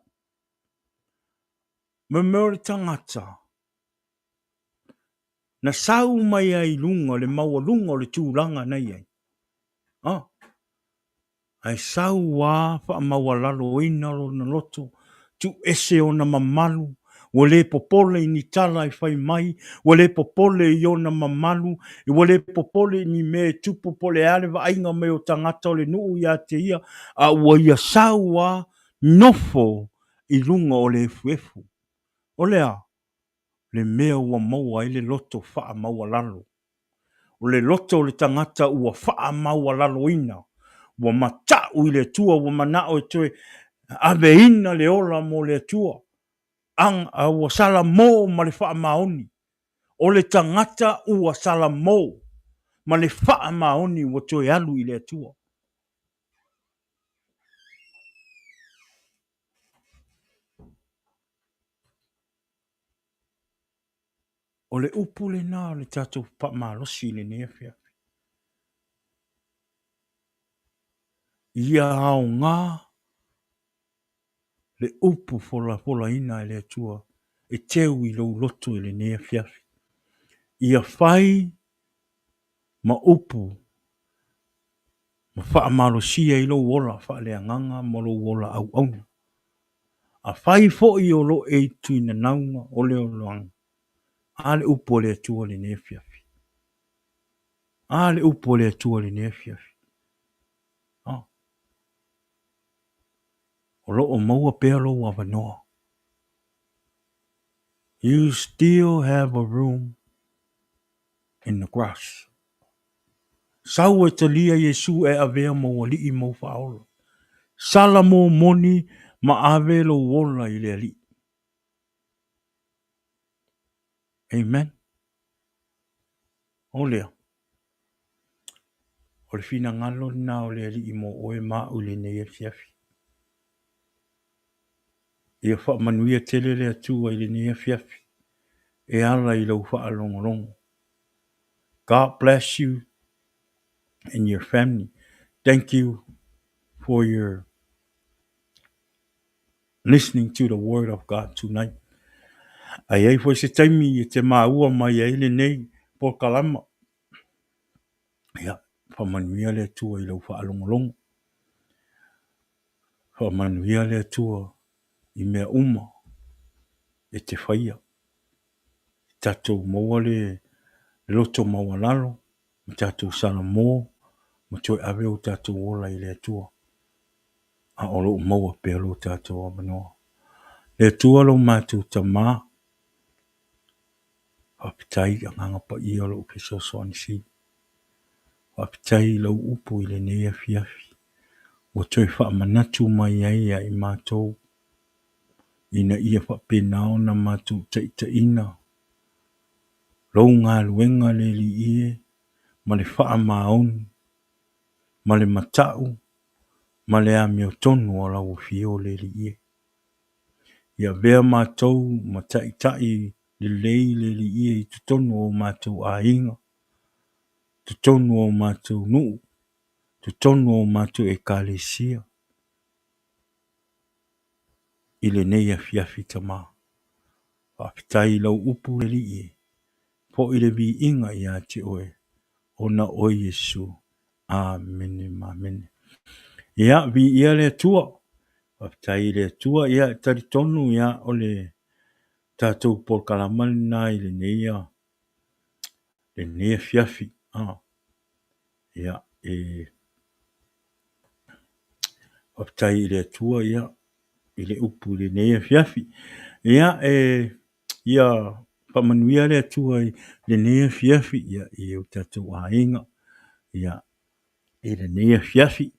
Memore tangata. Na sau mai ai lunga le maua lunga o le tūranga nei ai. Ai sau wā wha maua lalo ina ro na loto. Tu ese o na mamalu. Wale popole ni tala I whai mai. Wale popole I o na mamalu. I wale popole ni me tupu pole alewa ainga me o tangata o le nuu I a te ia. A ua ia sau wā nofo I lunga o le efu. O lea. Le mea ua maua I le loto wha maua lalo. O le loto o le tangata ua wha maua lalo ina. Ua matau I le tua, ua manao e toe ave ina le ola mo le tua. Ua sala mo ma le wha maoni. O le tangata ua sala mo ma le wha maoni ua toe alu I le tua. O le upu le nā le tatou pa malosi le nefia. Ia au ngā le upu fola ina le tua e teu I lo loto I le nefia. Ia whai ma upu ma wha malosia I lo wola wha le anganga ma lo wola au au. A whai fo I o lo e tuina naunga o leo loang. Ale upo le atua le nefiafi. Ale upo le atua le nefiafi. O lo o maua pea lo wawanoa. You still have a room in the grass. Sau e talia Yesu e avea mo li I mo faolo. Sala mo moni ma ave lo wola I le ali. Amen. O lea. O le fina ngalo na o le ali I mo oe ma u le ne fiafi. Ia wha manuia tele le atua I le ne fiafi. E ala I lau wha alongolongo. God bless you and your family. Thank you for your listening to the word of God tonight. Ai ai foi se taimi te maua mai ai le nei po kalama. Ia, whamanuia le atua I lau wha alongolongo. Whamanuia le atua i mea uma e te whaia. Tātou maua le loto maua lalo, ma tātou sala mō, ma toi awe o tātou ola i le atua. A olo maua pe alo tātou a manoa. Le atua lo mātou ta mā, apitai a nganga pa i alo pe so anisi. Apitai lau upu i le nea fiafi. O toi wha manatu mai ai i mātou. Ina ia wha penao na mātou ta ina. Rau ngā luenga le li ie, ma le wha maoni, ma le matau, ma le amio tonu o lau fio le li ie. Ia vea mātou ma tai le lei le li ie i tutonu o mātou a inga, tutonu o mātou nuu, tutonu o mātou e kālesia. I le neia fiafi tamā. Whapitai lau upu le li ie. Po i le vi inga i ate oe. Ona o Yesu. Amene, amene. Ia vi ia le tua. Whapitai le tua ia taritonu ia o le tātou por kalamana i le neia. Le neia fiafi. Ia whapitai le tua ia. I le upu le neia fiafi. Ia ia pamanuia le atua i le nea fiafi ia i o tātou a inga ia i le nea fiafi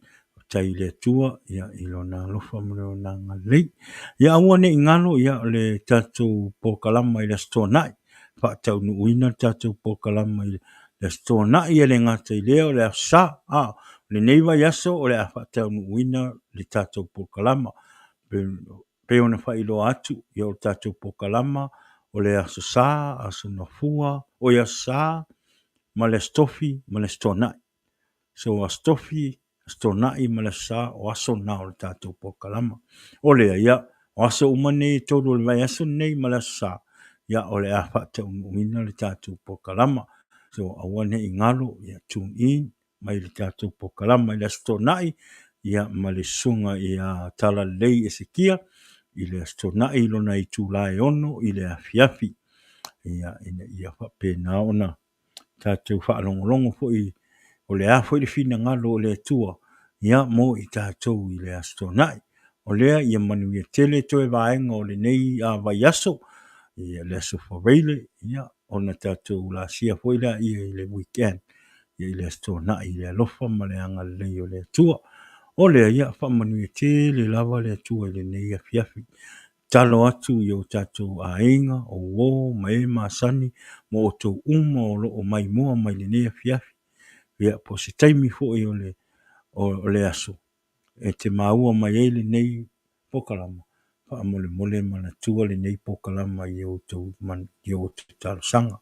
tai le atua ia i lona lofa mreo na ngalei ia awane ingalo ia le tātou pokalama i le stonai whaatau nu uina tātou pokalama i le stonai ia le ngata i leo le asa le neiva yaso o le a whaatau nu uina le tātou pokalama pe ona whailo atu i o tātou pokalama o le asasa, asanafua, o ia sa, ma le stofi, ma le stonai. So a stofi, stonai, ma le sa, o aso na o le tātou pokalama. O lea ia, o aso umane i todo le vai aso nei ma le sa. Ia o le a whata umuina le tātou pokalama. So awane i ngalo, ia tune in, mai le tātou pokalama, i le stonai, ia ma le sunga i a tala lei Esekia, i le stonai lona i tūlae ono, i le afiafi. Ia whape na ona tātou whaalongolongo fo i o le a fo i le fina ngalo o le atua. Ia mo i tātou i le stonai. O lea ia manuia tele toe vaenga o le nei a vai aso. Ia le aso whareile. Ia ona tātou la sia fo i la ia i le weekend. Ia i le stonai i le alofa ma le anga lei o le atua. O lea ia whamanuia tele lava le atua i le nei a fiafi. Talo atu i o tātou a inga, o wō, mai masani, mo o tō uma o mai mua mai le nea fiafi. Ia po se taimi fo i o le aso. E te maua mai e le nei pokalama. Wha mole mana tua le nei pokalama i o tō talo sanga.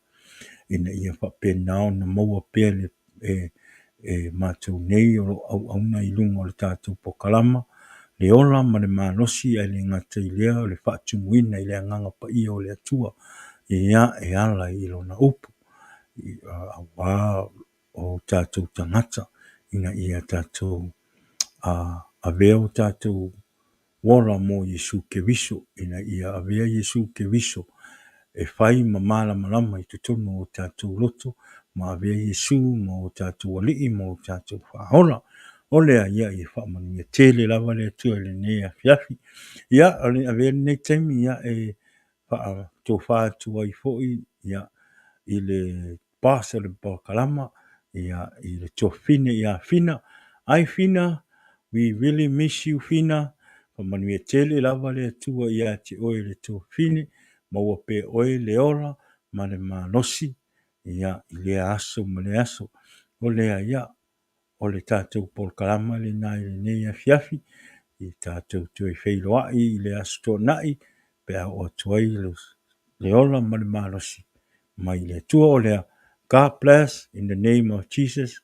Ina ia wha penao na maua pia le mātou nei o au na i lunga o le tātou pokalama. Le ola ma le malosi ai le ngata i lea o le whaatumuina i le anganga pa ia o le atua ia e ala i lona upu a wā o tātou tangata ina ia tātou a vea o tātou wala mo Yesu Keriso ina ia a vea Yesu Keriso e whai ma malama i tutono o tātou loto ma a vea Yesu mo tātou alii mo tātou whaola. O lea ia i whaamanu ia tele lava lea tua le nea fiafi. Ia a vea nei taimi ia e wha tō whātua i fōi ia i le pāsa le Pokalama ia i le tō fine ia fina. Ai fina, we really miss you fina. Whaamanu ia tele lava lea tua ia te oe le tō fine. Maua pe oe le ola ma le malosi ia i lea aso ma le aso. O lea ia o le tātou Pokalama le nai le nei a fiafi, i tātou tue wheiloa i le asto nai, pe a o tuai le ola ma le malosi. Mai le tua o lea, God bless in the name of Jesus.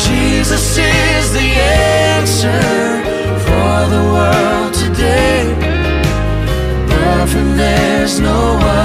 Jesus is the answer for the world today. Above him there's no one.